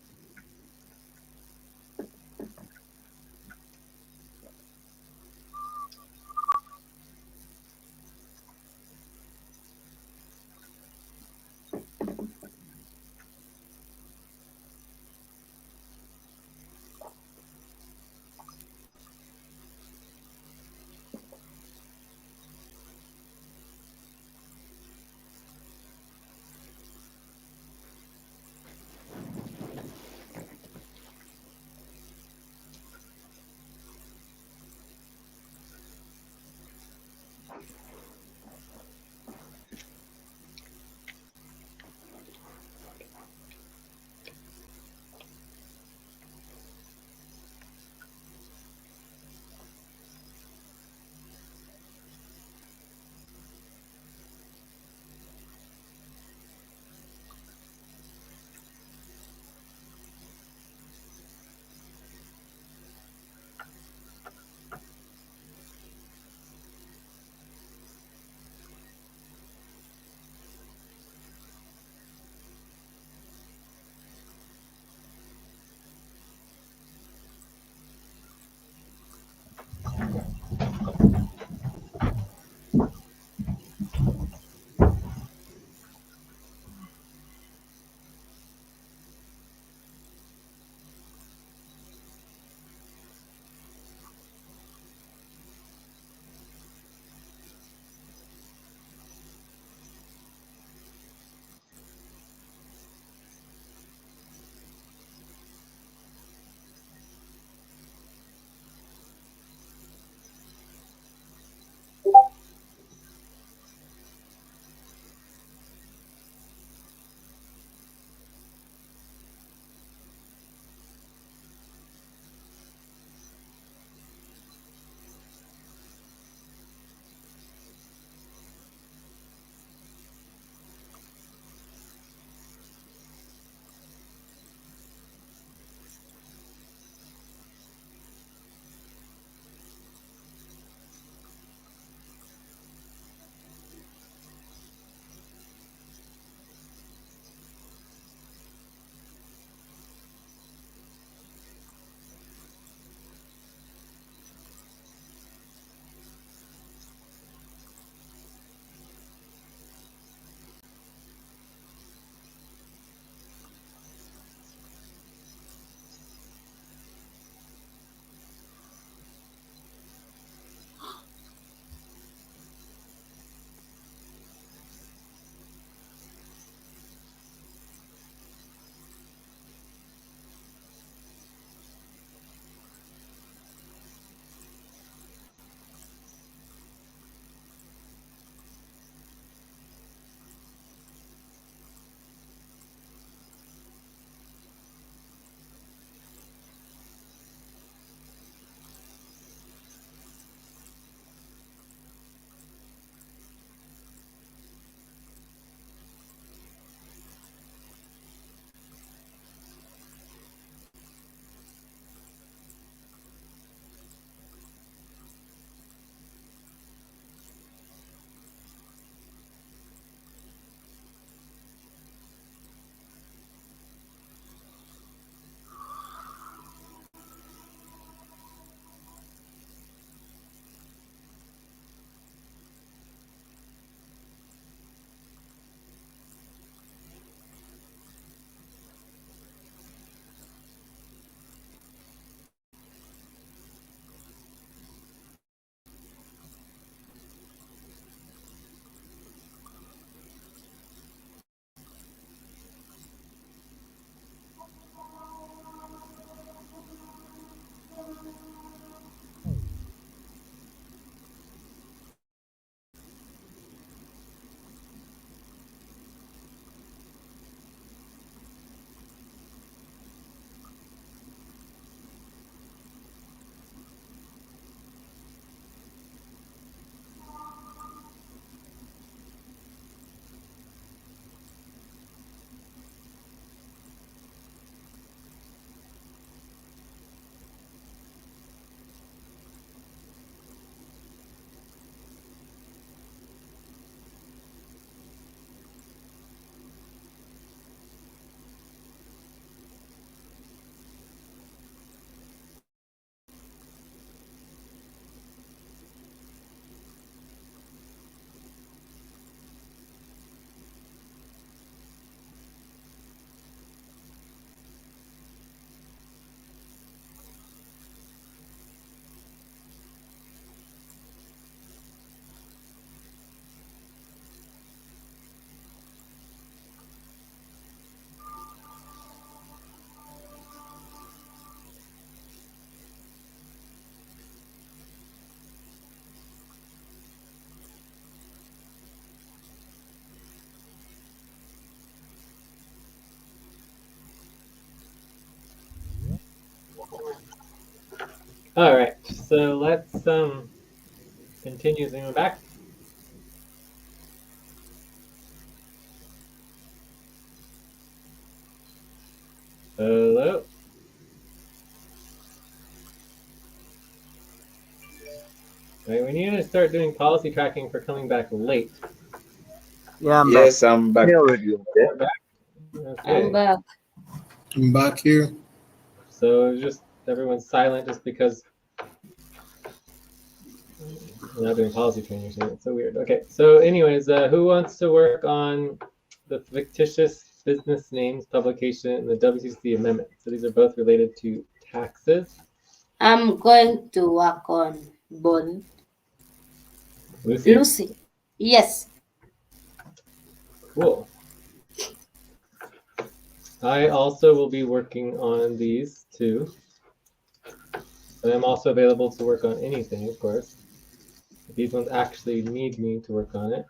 All right, so let's continue zooming back. Hello. All right, we need to start doing policy tracking for coming back late. Yeah, I'm Yes, back. I'm back. Hey, already okay. Back? I'm Okay. back. I'm back here. So just everyone's silent just because we're not doing policy training. So it's so weird. Okay. So anyways, who wants to work on the fictitious business names publication and the WCC amendment? So these are both related to taxes. I'm going to work on both. Lucy? Lucy. Yes. Cool. I also will be working on these too. But I'm also available to work on anything, of course. These ones actually need me to work on it.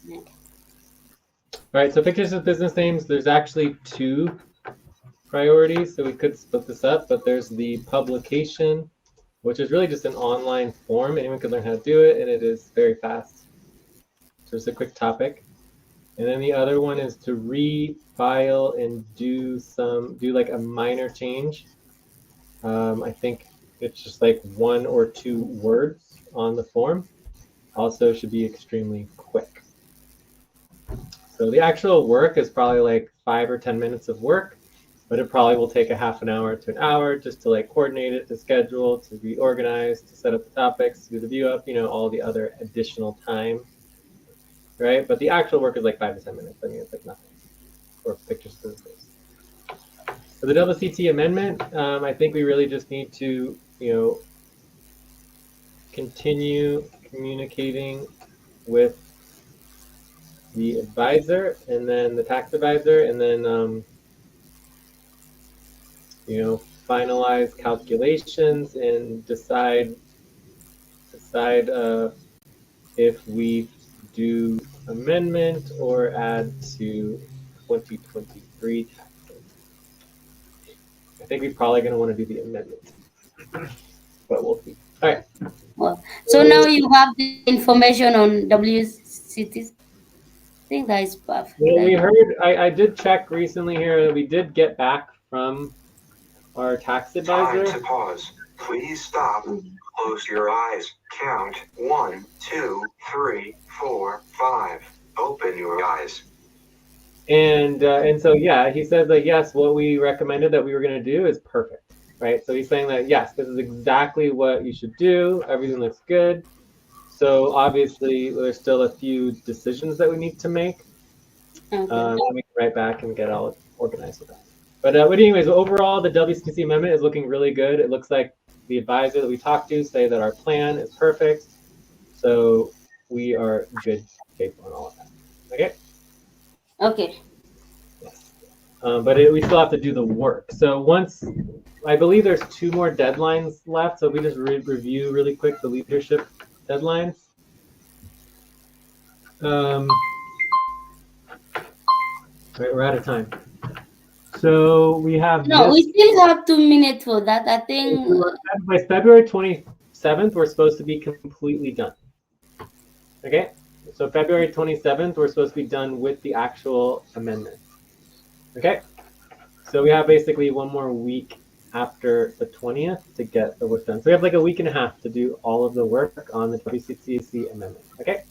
All right, so fictitious business names, there's actually two priorities, so we could split this up, but there's the publication, which is really just an online form. Anyone can learn how to do it, and it is very fast. So it's a quick topic. And then the other one is to refile and do like a minor change. I think it's just like 1 or 2 words on the form. Also should be extremely quick. So the actual work is probably like 5 or 10 minutes of work, but it probably will take a half an hour to an hour just to like coordinate it, to schedule, to reorganize, to set up the topics, to do the view up, all the other additional time, right? But the actual work is like 5 to 10 minutes. I mean, it's like nothing for pictures for the face. For the WCT amendment, I think we really just need to, continue communicating with the advisor and then the tax advisor, and then finalize calculations and decide if we do amendment or add to 2023 taxes. I think we're probably going to want to do the amendment, but we'll see. All right. Well, so now you have the information on WCTs. I think that is perfect. Well, we heard, I did check recently here that we did get back from our tax advisor. Time to pause. Please stop. Close your eyes. Count 1, 2, 3, 4, 5. Open your eyes. And so, yeah, he said that, yes, what we recommended that we were going to do is perfect, right? So he's saying that, yes, this is exactly what you should do. Everything looks good. So obviously, there's still a few decisions that we need to make. Okay. And we can write back and get all organized with that. But anyways, overall, the WCC amendment is looking really good. It looks like the advisor that we talked to say that our plan is perfect. So we are good shape on all of that. Okay? Okay. Yes. But we still have to do the work. So once, I believe there's 2 more deadlines left. So we just review really quick the leadership deadlines. Right, we're out of time. So we have we still have 2 minutes for that. I think by February 27th, we're supposed to be completely done. Okay, so February 27th, we're supposed to be done with the actual amendment. Okay, so we have basically 1 more week after the 20th to get the work done. So we have like a week and a half to do all of the work on the WCCC amendment. Okay,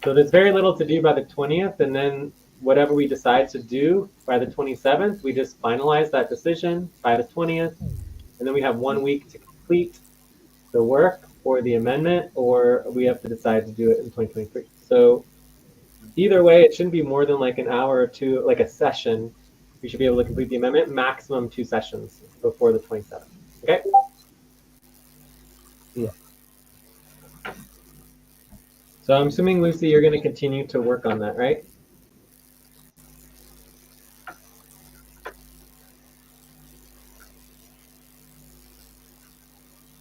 so there's very little to do by the 20th, and then whatever we decide to do by the 27th, we just finalize that decision by the 20th, and then we have 1 week to complete the work for the amendment, or we have to decide to do it in 2023. So either way, it shouldn't be more than like an hour or 2, like a session. We should be able to complete the amendment, maximum 2 sessions before the 27th. Okay? Yeah. So I'm assuming, Lucy, you're going to continue to work on that, right?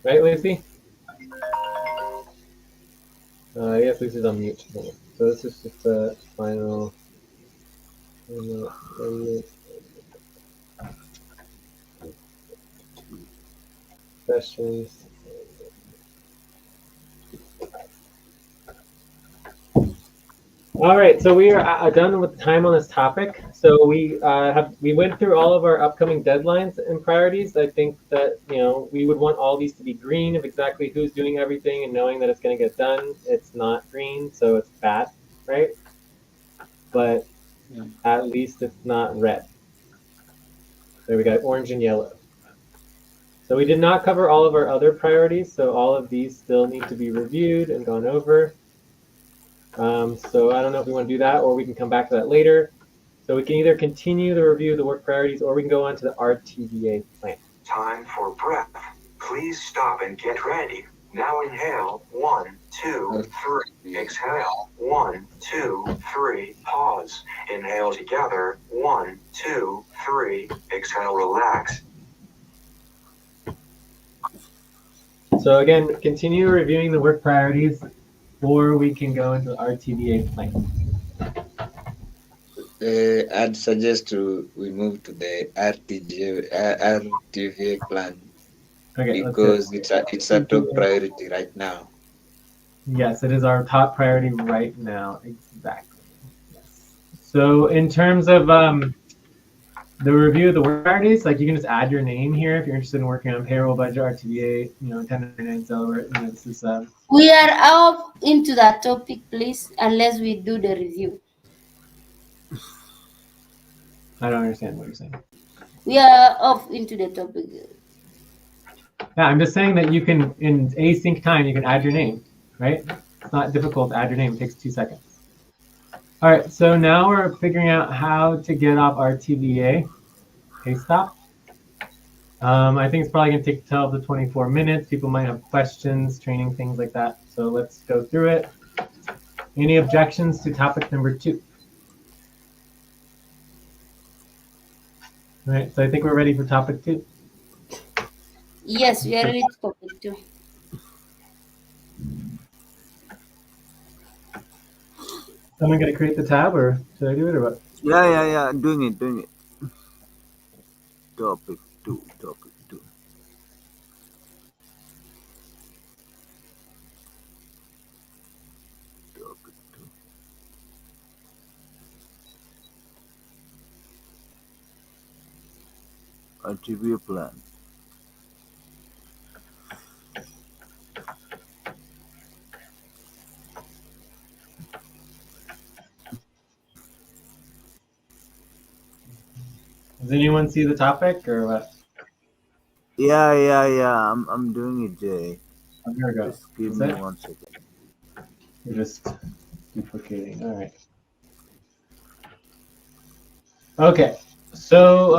Right, Lucy? Yes, Lucy's on mute. So this is just the final. questions. All right, so we are done with time on this topic. So we went through all of our upcoming deadlines and priorities. I think that we would want all these to be green of exactly who's doing everything and knowing that it's going to get done. It's not green, so it's bad, right? But at least it's not red. There we got orange and yellow. So we did not cover all of our other priorities, so all of these still need to be reviewed and gone over. So I don't know if we want to do that, or we can come back to that later. So we can either continue the review of the work priorities, or we can go on to the RTVA plan. Time for breath. Please stop and get ready. Now inhale. 1, 2, 3. Exhale. 1, 2, 3. Pause. Inhale together. 1, 2, 3. Exhale. Relax. So again, continue reviewing the work priorities, or we can go into the RTVA plan. I'd suggest we move to the RTVA plan Okay, because it's a top priority right now. Yes, it is our top priority right now. Exactly. Yes. So in terms of the review of the work priorities, like you can just add your name here if you're interested in working on payroll, budget, RTVA, 1099 Delaware. This is We are off into that topic, please, unless we do the review. I don't understand what you're saying. We are off into the topic. Yeah, I'm just saying that you can, in async time, you can add your name, right? It's not difficult to add your name. It takes 2 seconds. All right, so now we're figuring out how to get off RTVA. Okay, stop. I think it's probably going to take 12 to 24 minutes. People might have questions, training, things like that. So let's go through it. Any objections to topic number 2? All right, so I think we're ready for topic 2. Yes, we are ready to topic 2. Someone going to create the tab, or should I do it, or what? Yeah. Doing it. Topic 2. Topic 2. Topic 2. RTVA plan. Does anyone see the topic, or what? Yeah. I'm doing it, Jay. Oh, here we go. Just give Is me it? 1 second. You're just duplicating. All right. Okay. So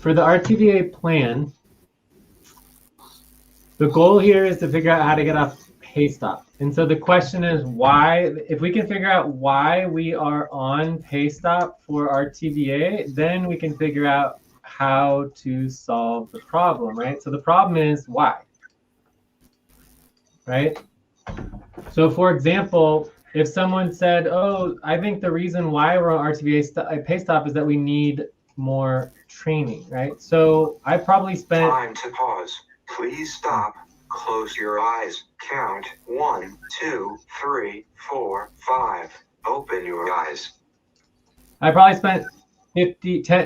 for the RTVA plan, the goal here is to figure out how to get off pay stop. And so the question is why, if we can figure out why we are on pay stop for RTVA, then we can figure out how to solve the problem, right? So the problem is why, right? So for example, if someone said, oh, I think the reason why we're on RTVA pay stop is that we need more training, right? So I probably spent... Time to pause. Please stop. Close your eyes. Count 1, 2, 3, 4, 5. Open your eyes. I probably spent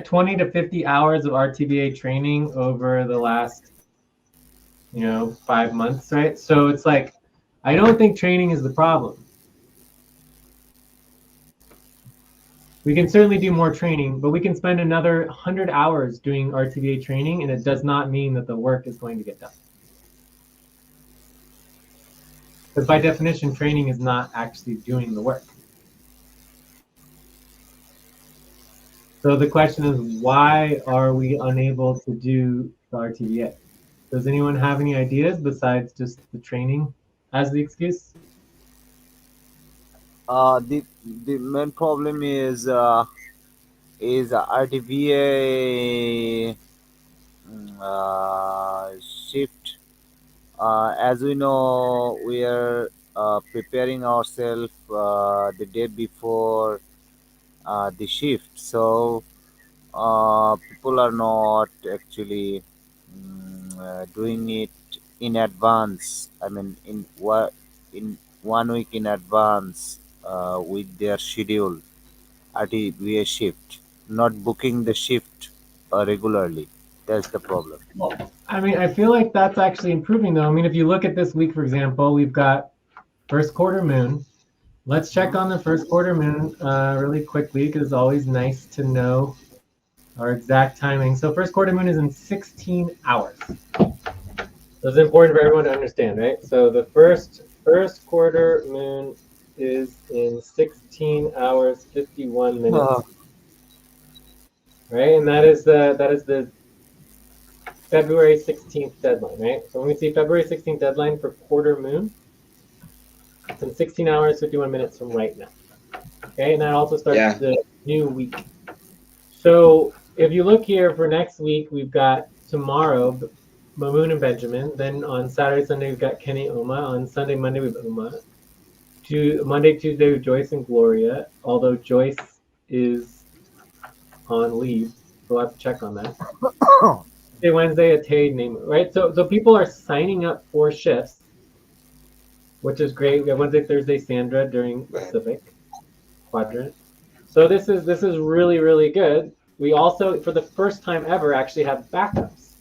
20 to 50 hours of RTVA training over the last, 5 months, right? So it's like, I don't think training is the problem. We can certainly do more training, but we can spend another 100 hours doing RTVA training, and it does not mean that the work is going to get done. Because by definition, training is not actually doing the work. So the question is, why are we unable to do the RTVA? Does anyone have any ideas besides just the training as the excuse? The main problem is RTVA shift. As we know, we are preparing ourselves the day before the shift, so people are not actually doing it in advance. I mean, in 1 week in advance with their schedule RTBA shift, not booking the shift regularly. That's the problem. Well, I mean, I feel like that's actually improving though. I mean, if you look at this week, for example, we've got first quarter moon. Let's check on the first quarter moon really quickly because it's always nice to know our exact timing. So first quarter moon is in 16 hours. So it's important for everyone to understand, right? So the first quarter moon is in 16 hours 51 minutes, right? And that is the February 16th deadline, right? So when we see February 16th deadline for quarter moon, it's in 16 hours 51 minutes from right now. Okay, and that also starts the new week. So if you look here for next week, we've got tomorrow, Mamoon and Benjamin. Then on Saturday, Sunday, we've got Kenny, Oma. On Sunday, Monday, we have Uma. Monday, Tuesday, we have Joyce and Gloria. Although Joyce is on leave, so we'll have to check on that. Tuesday, Wednesday, Ate, name right. So people are signing up for shifts, which is great. We have Wednesday, Thursday, Sandra during Pacific quadrant. So this is really, really good. We also, for the first time ever, actually have backups.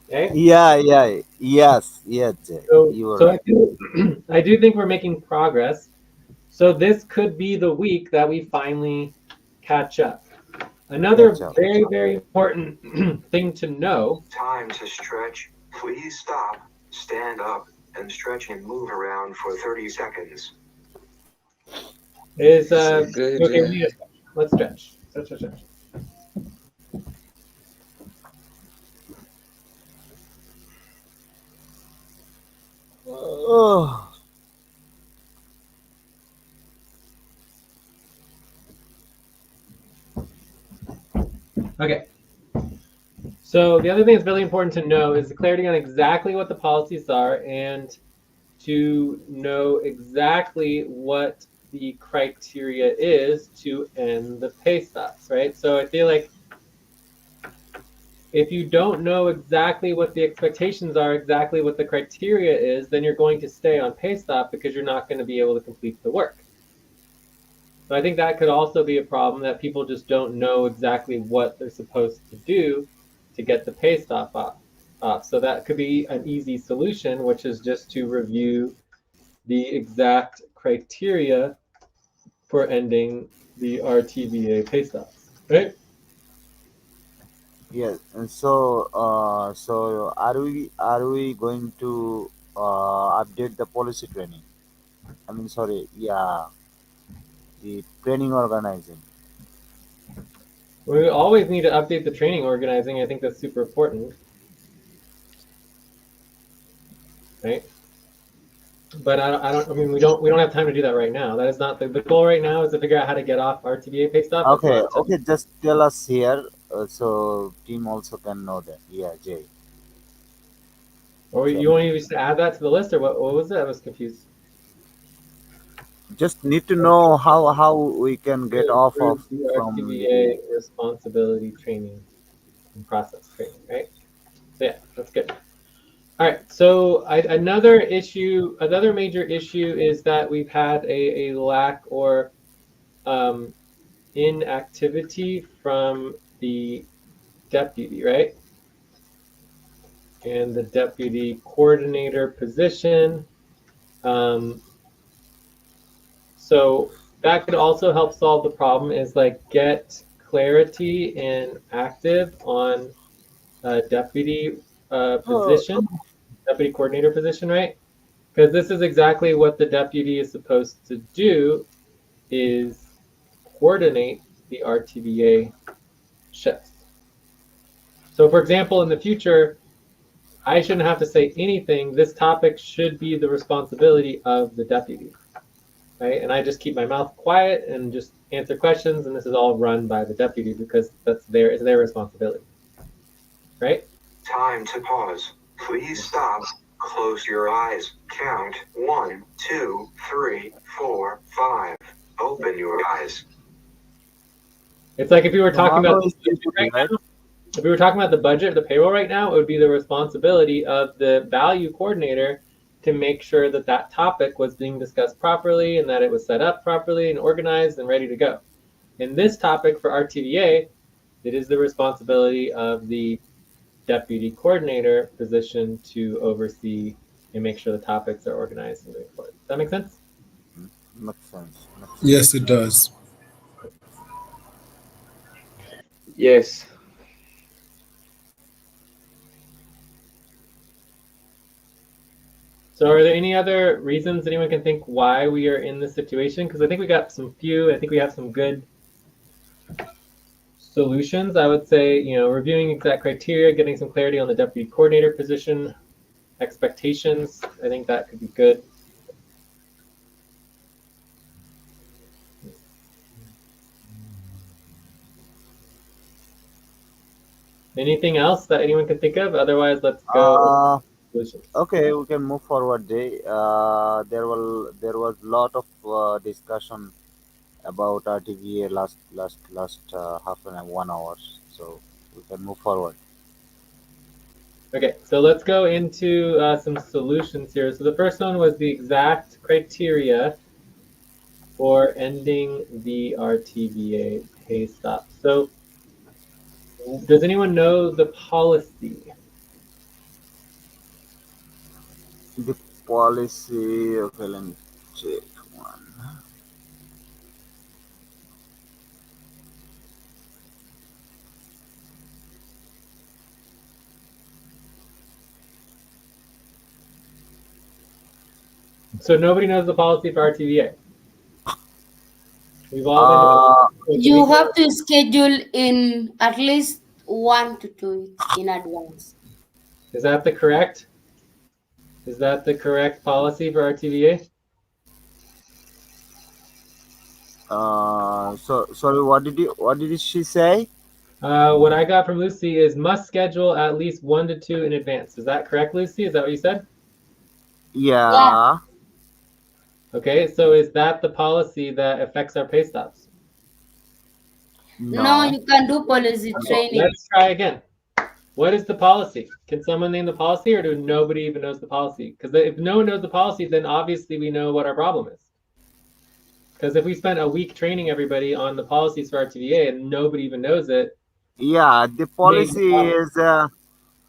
Okay? Yeah, yes, Jay. You were So right. I do think we're making progress. So this could be the week that we finally catch up. Another very, very important thing to know. Time to stretch. Please stop, stand up, and stretch and move around for 30 seconds. Is good, okay, we need to stretch. Let's stretch. Stretch. Okay. So the other thing that's really important to know is the clarity on exactly what the policies are and to know exactly what the criteria is to end the pay stops, right? So I feel like if you don't know exactly what the expectations are, exactly what the criteria is, then you're going to stay on pay stop because you're not going to be able to complete the work. So I think that could also be a problem, that people just don't know exactly what they're supposed to do to get the pay stop off. So that could be an easy solution, which is just to review the exact criteria for ending the RTBA pay stops, right? Yes, and so are we going to update the policy training? I mean, sorry, yeah, the training organizing. We always need to update the training organizing. I think that's super important, right? But I mean, we don't have time to do that right now. That is not the goal right now. Is to figure out how to get off RTBA pay stop. It's Okay, not to, okay, just tell us here so team also can know that. Yeah, Jay. or you want me to add that to the list, or what was it? I was confused. Just need to know how we can get off of Improve the from the. RTBA responsibility training and process training, right? So yeah, that's good. All right. So another major issue is that we've had a lack or inactivity from the deputy, right? And the deputy coordinator position. So that could also help solve the problem, is like get clarity and active on deputy position, deputy coordinator position, right? Because this is exactly what the deputy is supposed to do, is coordinate the RTBA shifts. So for example, in the future, I shouldn't have to say anything. This topic should be the responsibility of the deputy, right? And I just keep my mouth quiet and just answer questions, and this is all run by the deputy because it's their responsibility, right? Time to pause. Please stop. Close your eyes. Count 1, 2, 3, 4, 5. Open your eyes. It's like if you were talking Tomorrow about is deputy, right right? now. if we were talking about the budget, the payroll right now, it would be the responsibility of the value coordinator to make sure that that topic was being discussed properly and that it was set up properly and organized and ready to go. In this topic for RTVA, it is the responsibility of the deputy coordinator position to oversee and make sure the topics are organized and moving forward. Does that make sense? Makes sense. Makes sense. Yes, it does. Yes. So are there any other reasons anyone can think why we are in this situation? Because I think we got some few, I think we have some good solutions. I would say, reviewing exact criteria, getting some clarity on the deputy coordinator position, expectations. I think that could be good. Anything else that anyone can think of? Otherwise, let's go Uh, solutions. okay, we can move forward. There was lot of discussion about RTVA last half an hour, 1 hour. So we can move forward. Okay, so let's go into some solutions here. So the first one was the exact criteria for ending the RTVA pay stop. So does anyone know the policy? The policy. Okay, let me check one. So nobody knows the policy for RTVA. We've all Uh, been. You have to schedule in at least 1 to 2 weeks in advance. Is that the correct? Is that the correct policy for RTVA? so sorry. What did she say? What I got from Lucy is must schedule at least 1 to 2 in advance. Is that correct, Lucy? Is that what you said? Yeah. Yeah. Okay, so is that the policy that affects our pay stops? No, No. you can do policy Okay, training. let's try again. What is the policy? Can someone name the policy, or do nobody even knows the policy? Because if no one knows the policy, then obviously we know what our problem is. Because if we spent a week training everybody on the policies for RTVA and nobody even knows it, Yeah. The major policy problem. is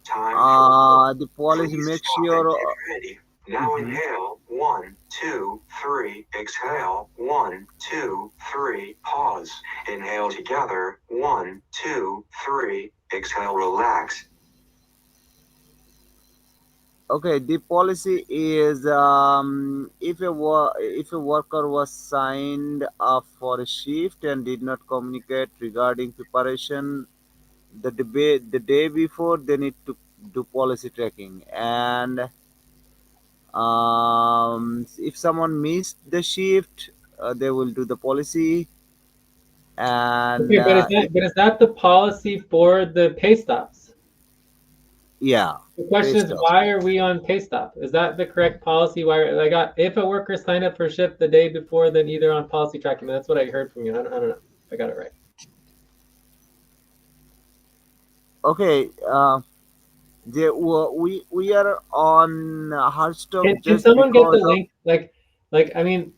Time for the policy Please makes stop sure. and get ready. Now Mhm. inhale. 1, 2, 3. Exhale. 1, 2, 3. Pause. Inhale together. 1, 2, 3. Exhale. Relax. Okay, the policy is if a worker was signed up for a shift and did not communicate regarding preparation the day before, they need to do policy tracking. And if someone missed the shift, they will do the policy. And Okay, but is that the policy for the pay stops? yeah, The pay question is, stub. why are we on pay stop? Is that the correct policy? Why I got if a worker signed up for shift the day before, then either on policy tracking. That's what I heard from you. I don't know if I got it right. Okay, we are on hard stop Can just someone get the because. link? I mean,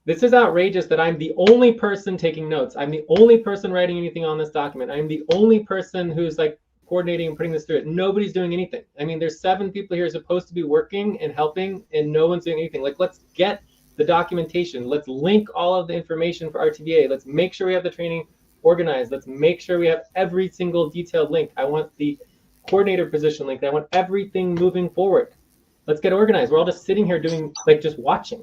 this is outrageous that I'm the only person taking notes. I'm the only person writing anything on this document. I'm the only person who's like coordinating and putting this through it. Nobody's doing anything. I mean, there's 7 people here supposed to be working and helping, and no one's doing anything. Like, let's get the documentation. Let's link all of the information for RTVA. Let's make sure we have the training organized. Let's make sure we have every single detailed link. I want the coordinator position linked. I want everything moving forward. Let's get organized. We're all just sitting here doing like just watching,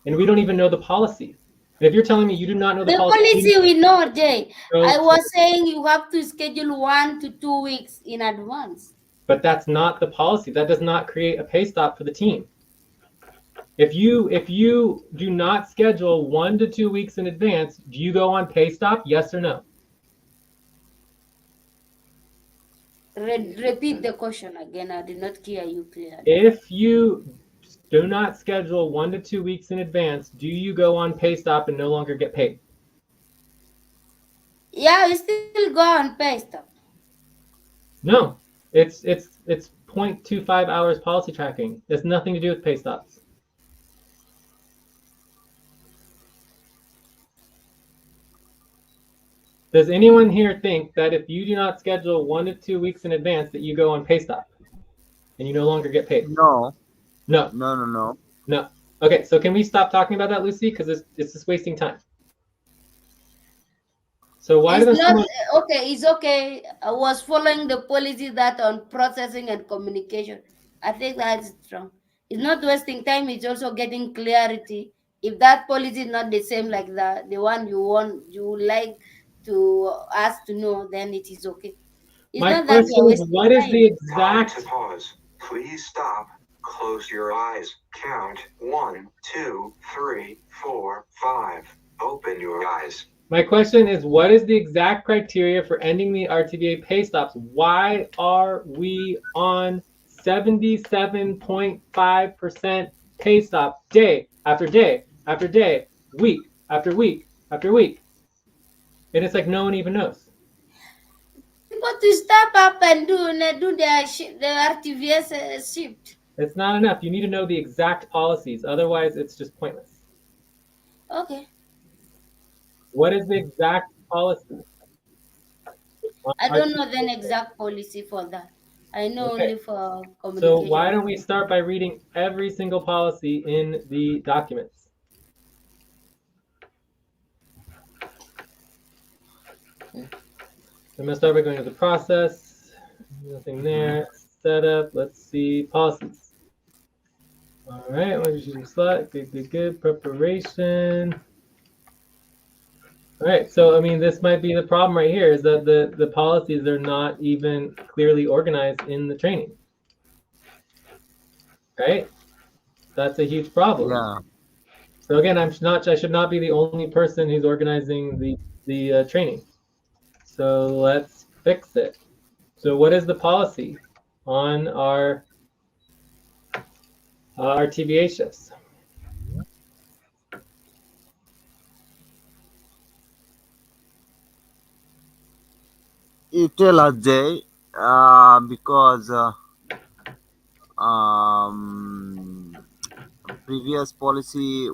and we don't even know the policies. And if you're telling me you do not know the The policy, policy we know, Jay. go I to, was saying you have to schedule 1 to 2 weeks in advance. but that's not the policy. That does not create a pay stop for the team. If you do not schedule 1 to 2 weeks in advance, do you go on pay stop? Yes or no? Repeat the question again. I did not hear you clearly. If you do not schedule 1 to 2 weeks in advance, do you go on pay stop and no longer get paid? Yeah, we still go on pay stop. No, it's 0.25 hours policy tracking. There's nothing to do with pay stops. Does anyone here think that if you do not schedule 1 to 2 weeks in advance that you go on pay stop and you no longer get paid? No, No, no. no. Okay, so can we stop talking about that, Lucy? Because it's just wasting time. So why It's doesn't not someone? okay. It's okay. I was following the policy that on processing and communication. I think that's strong. It's not wasting time. It's also getting clarity. If that policy is not the same like the one you want, you would like to ask to know, then it is okay. It's My not that you question are is, wasting what is the time. Time to exact? pause. Please stop. Close your eyes. Count 1, 2, 3, 4, 5. Open your eyes. My question is, what is the exact criteria for ending the RTVA pay stops? Why are we on 77.5% pay stop day after day after day, week after week after week? And it's like no one even knows. People to step up and do their the RTVS shift. It's not enough. You need to know the exact policies. Otherwise, it's just pointless. Okay. What is the exact policy on I don't know the RTVA? exact policy for that. I know Okay. only for So why communication. don't we start by reading every single policy in the documents? I'm going to start by going to the process. Nothing there. Setup. Let's see. Policies. All right. What did you select? Good. Preparation. All right. So, I mean, this might be the problem right here is that the policies are not even clearly organized in the training. Right? That's a huge problem. Yeah. So again, I should not be the only person who's organizing the training. So let's fix it. So what is the policy on our TBA shifts? You tell us, Jay, because um, previous policy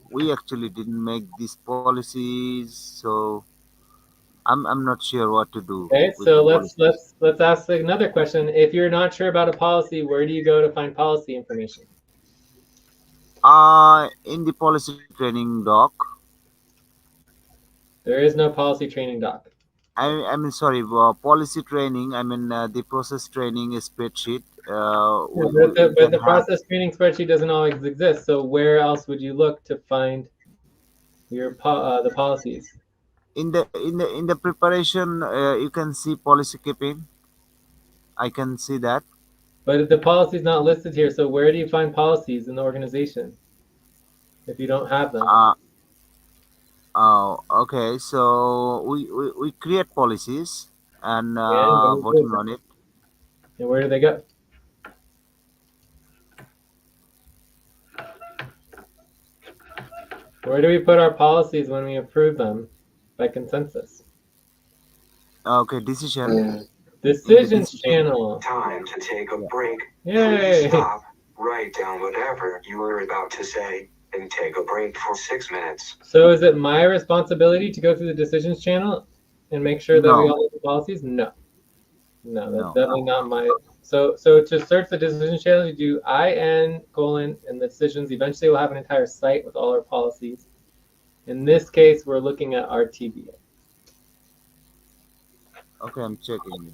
we actually didn't make these policies, so I'm not sure what to do Okay, with so the let's policies. let's let's ask another question. If you're not sure about a policy, where do you go to find policy information? In the policy training doc. There is no policy training doc. I mean, sorry, policy training. I mean, the process training spreadsheet. Yeah, We but can the have process training spreadsheet doesn't always exist. So where else would you look to find the policies? in the preparation. You can see policy keeping. I can see that. But the policy is not listed here. So where do you find policies in the organization if you don't have them? Uh, okay. So we create policies and And where do voting they go? on it. And where do they go? Where do we put our policies when we approve them by consensus? Okay, decision Uh, in the Decisions decision. channel. Time to take a Yeah. break. Please Yay! stop. Write down whatever you were about to say and take a break for 6 minutes. So is it my responsibility to go through the decisions channel and make sure that we No, all have the policies? No. No, that's no. definitely not my. So to search the decisions channel, you do IN colon and the decisions. Eventually, we'll have an entire site with all our policies. In this case, we're looking at our TBA. Okay, I'm checking.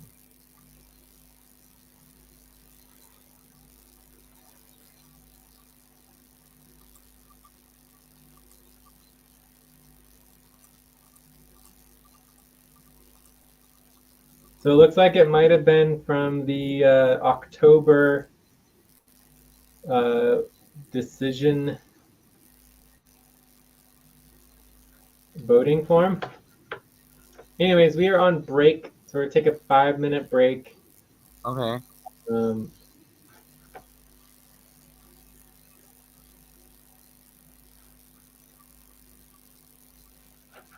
So it looks like it might have been from the October uh, decision voting form. Anyways, we are on break, so we're gonna take a 5-minute break. Okay. Um,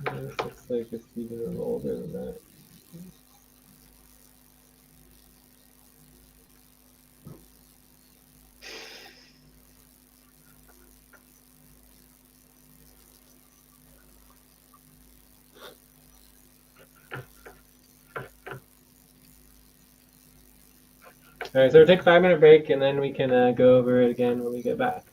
this looks like it's even older than that. All right, so we'll take a 5-minute break, and then we can go over it again when we get back.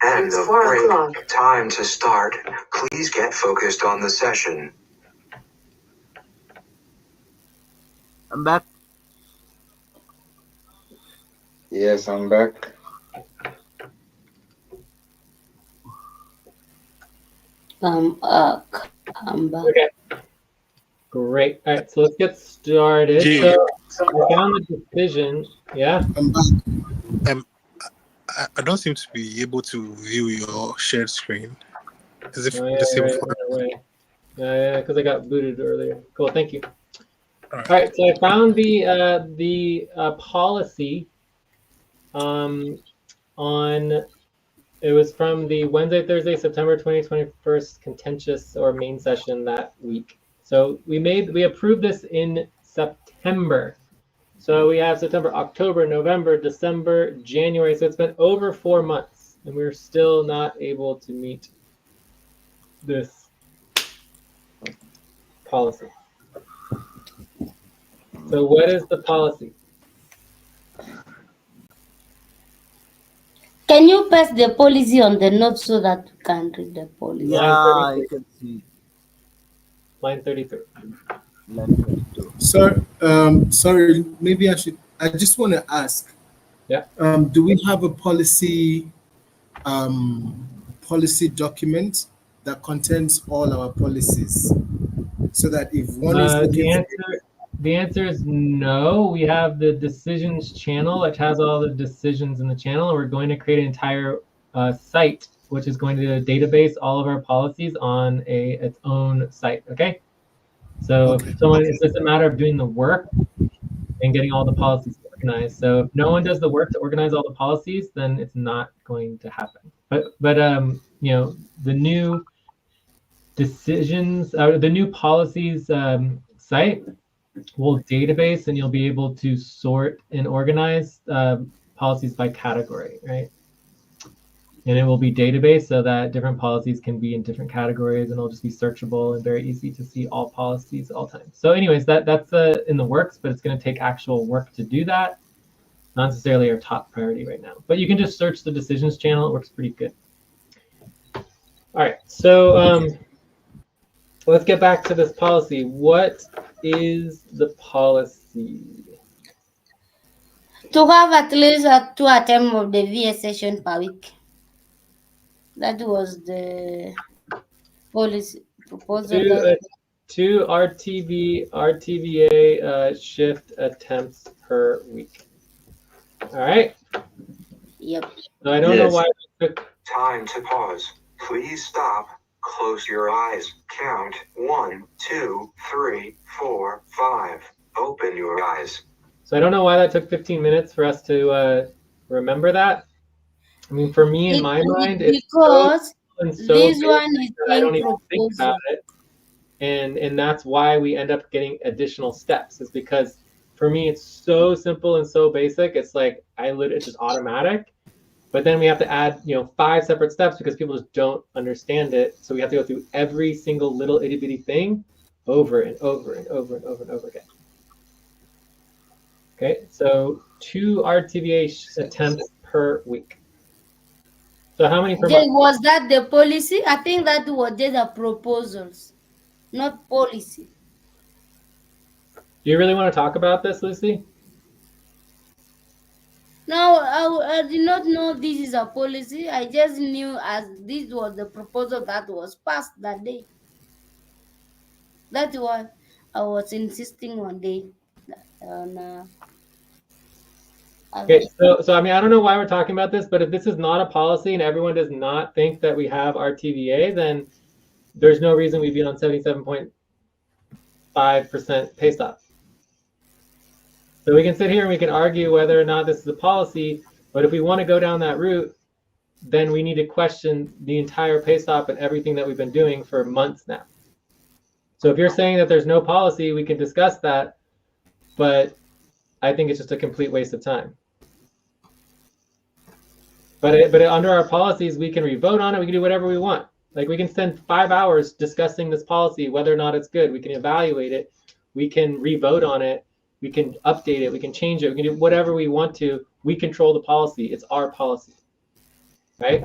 And the break. Time to start. Please get focused on the session. I'm back. Yes, I'm back. Come back. Okay, great. All right, so let's get started. Jay, So I found the decision. Yeah. I'm back. um, I don't seem to be able to view your shared screen. Is it Oh, yeah, disabled right, for right away. Yeah, because I got booted earlier. Cool, thank you. All right. All right, so I found the policy on, it was from the Wednesday, Thursday, September 2021 contentious or main session that week. So we approved this in September. So we have September, October, November, December, January. So it's been over 4 months and we're still not able to meet this policy. So what is the policy? Can you pass the policy on the note so that we can read the policy? Yeah, Line I 33. can see. Line 33. Line 32. Sorry, maybe I should. I just want to ask. Yeah. Do we have a policy document that contains all our policies, so that if one is looking for The answer is no. We have the decisions channel, which has all the decisions in the channel. And we're going to create an entire site, which is going to database all of our policies on its own site. Okay. So Okay. it's just a matter of doing the work and getting all the policies organized. So if no one does the work to organize all the policies, then it's not going to happen. But you know, the new decisions, the new policies site will database, and you'll be able to sort and organize policies by category, right? And it will be database so that different policies can be in different categories, and it'll just be searchable and very easy to see all policies at all times. So anyways, that's in the works, but it's going to take actual work to do that. Not necessarily our top priority right now, but you can just search the decisions channel. It works pretty good. All right, so let's get back to this policy. What is the policy? To have at least 2 attempts of the VS session per week. That was the policy proposal. Two RTVA shift attempts per week. All right. Yep. So I don't know why it took. Time to pause. Please stop. Close your eyes. Count 1, 2, 3, 4, 5. Open your eyes. So I don't know why that took 15 minutes for us to remember that. I mean, for me in my mind, it's because so this basic one is that I don't even think proposal. about it. And that's why we end up getting additional steps, is because for me it's so simple and so basic. It's like it's just automatic, but then we have to add 5 separate steps because people just don't understand it. So we have to go through every single little itty bitty thing over and over and over and over and over again. Okay, so 2 RTVA attempts per week. So how many per month? Was that the policy? I think that was just the proposals, not policy. Do you really want to talk about this, Lucy? No, I did not know this is a policy. I just knew as this was the proposal that was passed that day. That's why I was insisting one day on. Okay, so I mean, I don't know why we're talking about this, but if this is not a policy and everyone does not think that we have RTVA, then there's no reason we'd be on 77.5% pay stop. So we can sit here and we can argue whether or not this is a policy, but if we want to go down that route, then we need to question the entire pay stop and everything that we've been doing for months now. So if you're saying that there's no policy, we can discuss that, but I think it's just a complete waste of time. But under our policies, we can re-vote on it. We can do whatever we want. Like we can spend 5 hours discussing this policy, whether or not it's good. We can evaluate it. We can re-vote on it. We can update it. We can change it. We can do whatever we want to. We control the policy. It's our policy, right?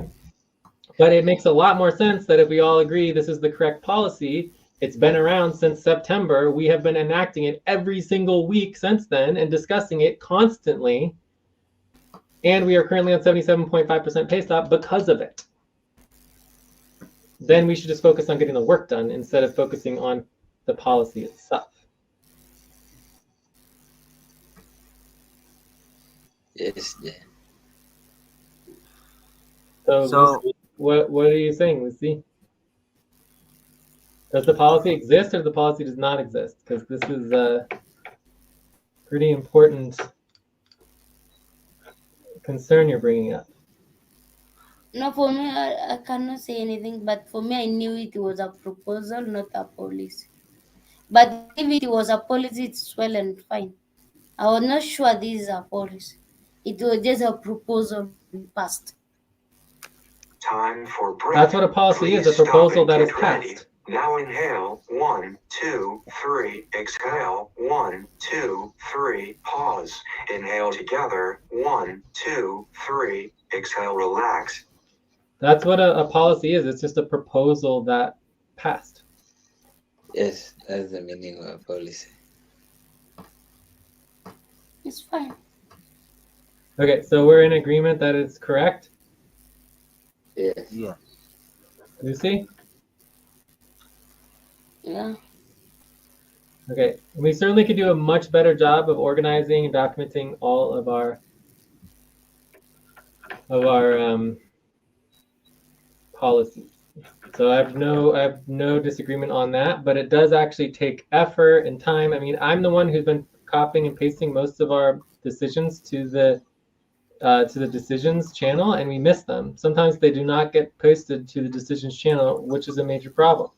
But it makes a lot more sense that if we all agree this is the correct policy, it's been around since September. We have been enacting it every single week since then and discussing it constantly. And we are currently on 77.5% pay stop because of it. Then we should just focus on getting the work done instead of focusing on the policy itself. Yes, yeah. So, So Lucy, what are you saying, Lucy? Does the policy exist or the policy does not exist? Because this is a pretty important concern you're bringing up. No, for me, I cannot say anything, but for me, I knew it was a proposal, not a policy. But if it was a policy, it's well and fine. I was not sure this is a policy. It was just a proposal we passed. Time for breath. That's what a policy is, a Please stop proposal and that is get ready. passed. Now inhale, 1, 2, 3. Exhale, 1, 2, 3. Pause. Inhale together, 1, 2, 3. Exhale, relax. That's what a policy is. It's just a proposal that passed. Yes, that's the meaning of policy. It's fine. Okay, so we're in agreement that it's correct? Yes. yeah. Lucy? Yeah. Okay, we certainly could do a much better job of organizing and documenting all of our policies. So I have no disagreement on that, but it does actually take effort and time. I mean, I'm the one who's been copying and pasting most of our decisions to the decisions channel, and we miss them. Sometimes they do not get posted to the decisions channel, which is a major problem.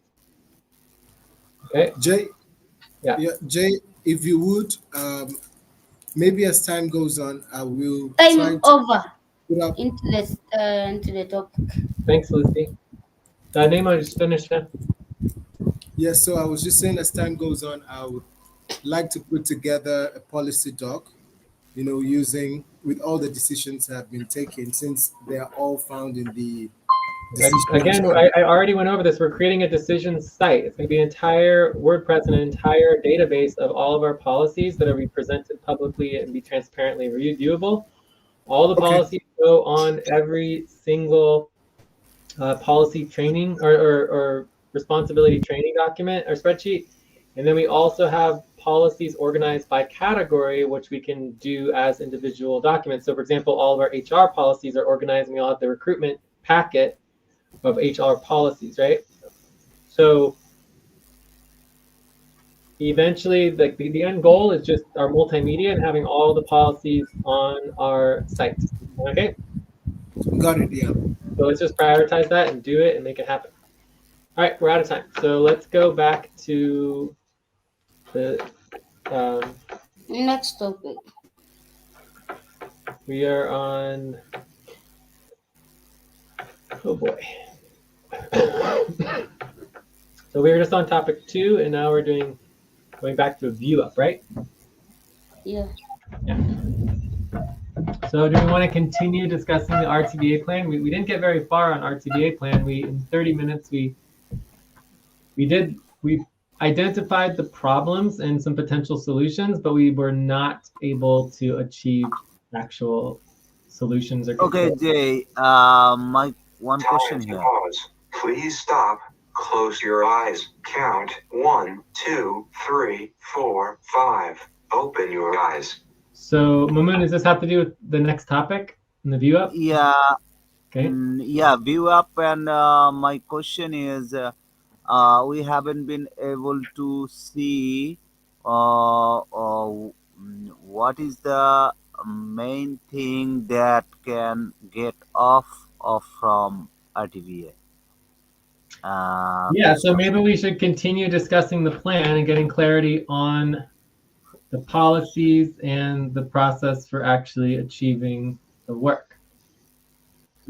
Okay. Jay, Yeah. Jay, if you would, maybe as time goes on, I will Time try to over put up. into the topic. Thanks, Lucy. Nemo, just finished now. Yes, so I was just saying, as time goes on, I would like to put together a policy doc, using with all the decisions that have been taken, since they are all found in the Again, I already went over this. We're creating a decisions site. It's going to be an entire WordPress and an entire database of all of our policies that are be presented publicly and be transparently reviewable. All the policies go on every single policy training or responsibility training document or spreadsheet. And then we also have policies organized by category, which we can do as individual documents. So for example, all of our HR policies are organized, and we all have the recruitment packet of HR policies, right? So eventually, the end goal is just our multimedia and having all the policies on our site. Okay? Got it, yeah. So let's just prioritize that and do it and make it happen. All right, we're out of time. So let's go back to the Next topic. We are on, oh boy. So we were just on topic 2, and now we're going back to a view up, right? Yeah. So do we want to continue discussing the RTVA plan? We didn't get very far on RTVA plan. In 30 minutes, we identified the problems and some potential solutions, but we were not able to achieve actual solutions or control. Okay, Jay, my one question here. Pause. Please stop. Close your eyes. Count 1, 2, 3, 4, 5. Open your eyes. So, Mamoon, does this have to do with the next topic in the view up? Yeah. Okay. Yeah, view up, and my question is, we haven't been able to see what is the main thing that can get off from RTVA. Yeah, so maybe we should continue discussing the plan and getting clarity on the policies and the process for actually achieving the work.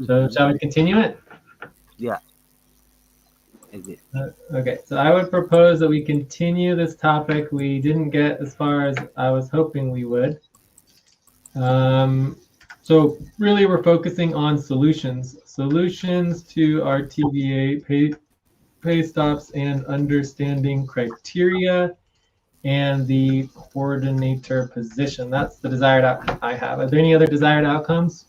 So shall we continue it? Yeah. Okay, so I would propose that we continue this topic. We didn't get as far as I was hoping we would. So really we're focusing on solutions to our TVA pay stops and understanding criteria and the coordinator position. That's the desired outcome I have. Are there any other desired outcomes?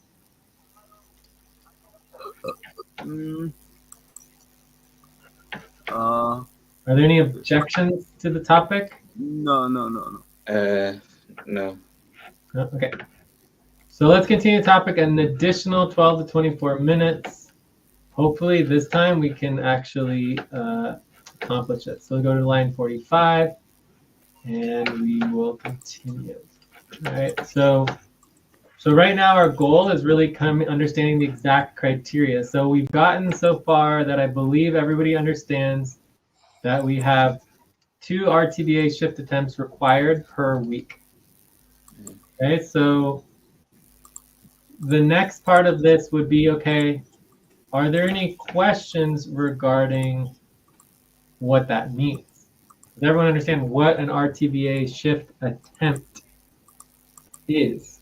Are there any objections to the topic? No. No. Okay. So let's continue the topic an additional 12 to 24 minutes. hopefully this time we can actually accomplish it. So we'll go to line 45 and we will continue. All right, so right now our goal is really understanding the exact criteria. So we've gotten so far that I believe everybody understands that we have 2 RTBA shift attempts required per week. Okay, so the next part of this would be, okay, are there any questions regarding what that means? Does everyone understand what an RTBA shift attempt is?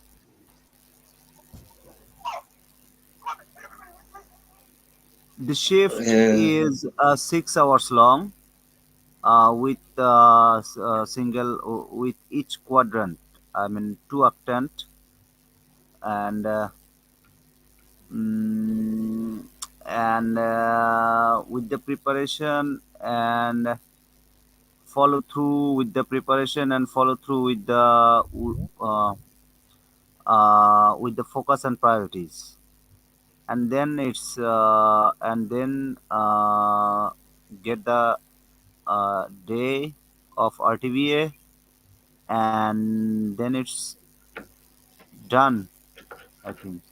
The shift Uh, is 6 hours long, with single with each quadrant. I mean, two octant, and mm, with the preparation and follow through with the preparation and follow through with the focus and priorities, and then get the day of RTVA, and then it's done, I think.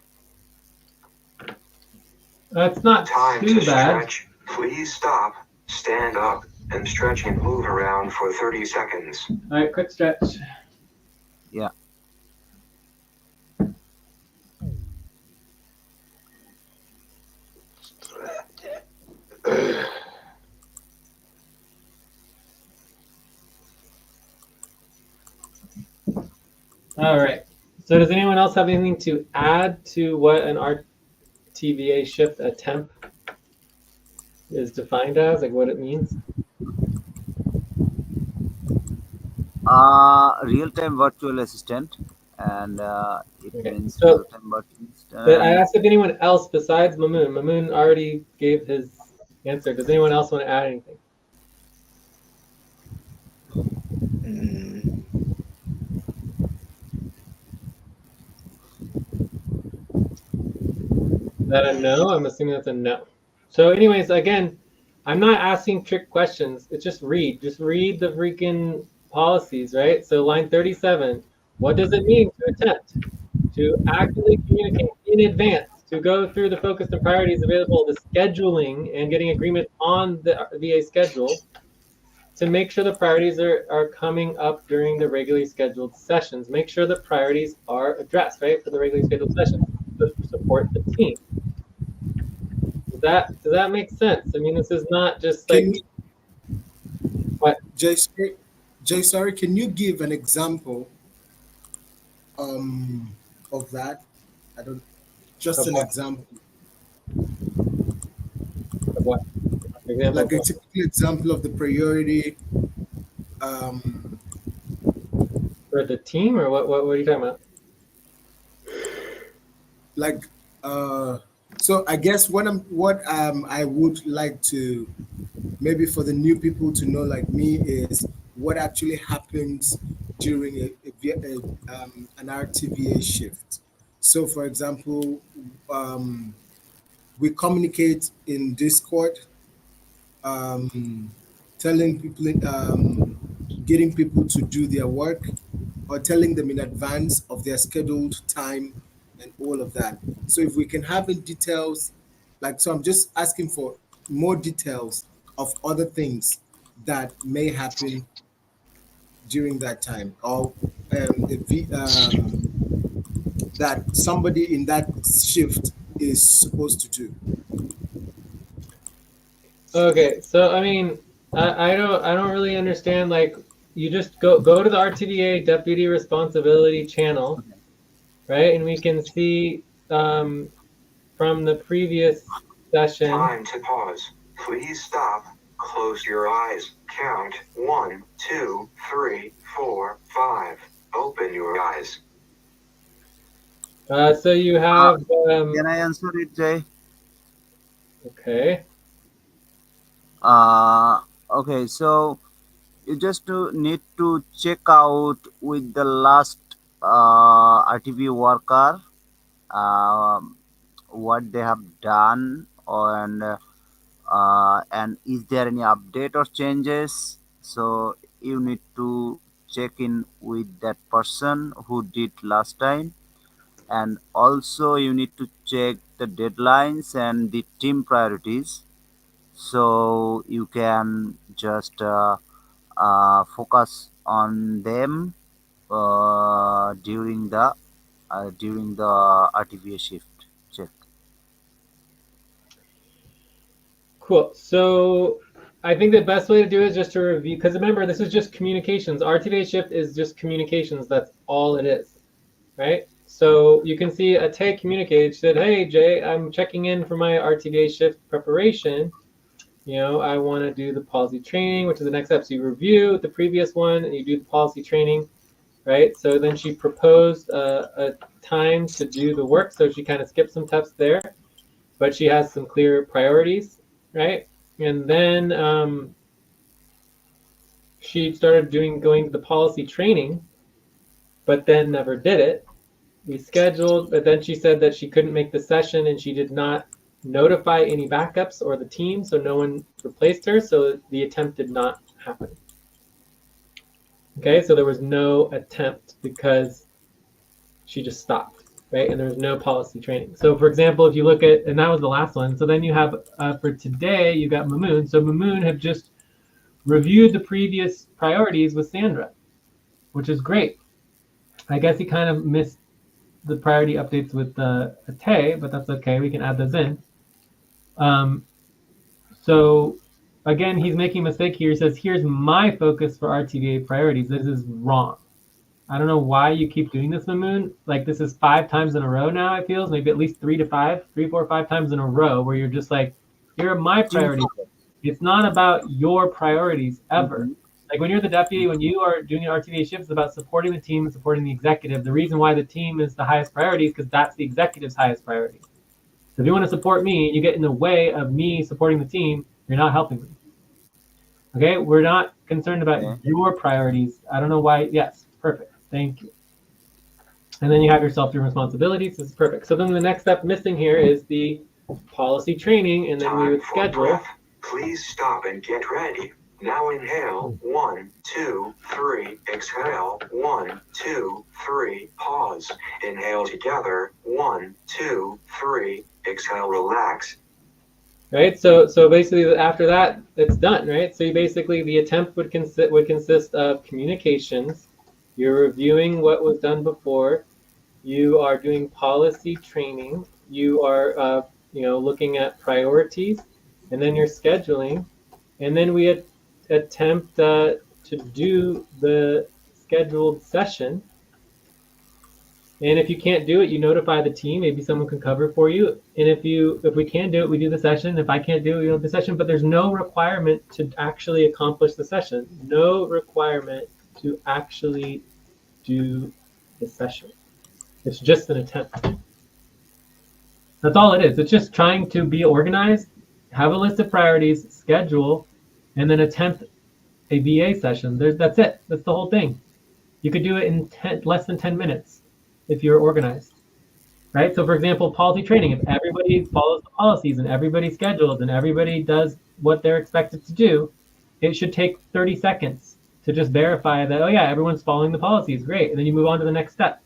That's not Time too to bad. stretch. Please stop, stand up, and stretch and move around for 30 seconds. All right, quick stretch. Yeah. All right. So does anyone else have anything to add to what an RTVA shift attempt is defined as, like what it means? Real-time virtual assistant, and it Okay. means So real-time virtual I assistant. asked if anyone else besides Mamoon. Mamoon already gave his answer. Does anyone else want to add anything? mm, Is that a no? I'm assuming that's a no. So anyways, again, I'm not asking trick questions. It's just read. Just read the freaking policies, right? So line 37, what does it mean to attempt to actively communicate in advance, to go through the focus and priorities available, the scheduling and getting agreement on the VA schedule to make sure the priorities are coming up during the regularly scheduled sessions. Make sure the priorities are addressed, right, for the regularly scheduled sessions to support the team. Does that make sense? I mean, this is not just like Can you, what Jay, sorry, Jay, sorry, can you give an example um, of that? I don't, just of an what example, of what example of like a what. typical example of the priority. Um, For the team or what are you talking about? like, uh, so I guess what I would like to maybe for the new people to know, like me, is what actually happens during an RTVA shift. So, for example, um, we communicate in Discord, um, telling people, getting people to do their work, or telling them in advance of their scheduled time and all of that. So if we can have in details, like, so I'm just asking for more details of other things that may happen during that time, or that somebody in that shift is supposed to do. Okay, so I mean, I don't really understand. Like, you just go to the RTVA Deputy Responsibility channel, right? And we can see from the previous session. Time to pause. Please stop. Close your eyes. Count 1, 2, 3, 4, 5. Open your eyes. So you Uh, have can I answer it, Jay? okay. Okay, so you just need to check out with the last RTV worker, um, what they have done and is there any update or changes? So you need to check in with that person who did last time, and also you need to check the deadlines and the team priorities, so you can just focus on them during the RTVA shift check. Cool. So I think the best way to do it is just to review, because remember, this is just communications. RTVA shift is just communications. That's all it is, right? So you can see Ate communicated. She said, "Hey Jay, I'm checking in for my RTVA shift preparation. I want to do the policy training, which is the next step. So you review the previous one and you do the policy training, right? So then she proposed a time to do the work. So she kind of skipped some steps there, but she has some clear priorities, right? And then she started going to the policy training, but then never did it. We scheduled, but then she said that she couldn't make the session and she did not notify any backups or the team, so no one replaced her, so the attempt did not happen. Okay, so there was no attempt because she just stopped, right? And there was no policy training. So for example, if you look at, and that was the last one, so then you have, for today, you got Mamoon. So Mamoon have just reviewed the previous priorities with Sandra, which is great. I guess he kind of missed the priority updates with Ate, but that's okay. We can add those in. So again, he's making a mistake here. He says, here's my focus for RTVA priorities. This is wrong. I don't know why you keep doing this, Mamoon. Like, this is 5 times in a row now, it feels. Maybe at least 3, 4, 5 times in a row where you're just like, here are my priorities. It's not about your priorities ever. Mm-hmm. Like when you're the deputy, when you are doing an RTVA shift, it's about supporting the team and supporting the executive. The reason why the team is the highest priority is because that's the executive's highest priority. So if you want to support me, you get in the way of me supporting the team, you're not helping me. Okay, we're not concerned about your priorities. I don't know why. Yes, perfect. Thank you. And then you have your self-driven responsibilities. This is perfect. So then the next step missing here is the policy training, and then we would schedule. Breath. Please stop and get ready. Now inhale, 1, 2, 3, exhale, 1, 2, 3, pause. Inhale together, 1, 2, 3, exhale, relax. Right, so basically after that, it's done, right? So you basically, the attempt would consist of communications. You're reviewing what was done before. You are doing policy training. You are, looking at priorities, and then you're scheduling, and then we attempt to do the scheduled session. And if you can't do it, you notify the team. Maybe someone can cover for you. And if we can do it, we do the session. If I can't do it, we do the session. But there's no requirement to actually accomplish the session. No requirement to actually do the session. It's just an attempt. That's all it is. It's just trying to be organized, have a list of priorities, schedule, and then attempt a VA session. That's it. That's the whole thing. You could do it in less than 10 minutes if you're organized, right? So for example, policy training, if everybody follows the policies and everybody schedules and everybody does what they're expected to do, it should take 30 seconds to just verify that, oh yeah, everyone's following the policies, great. And then you move on to the next step.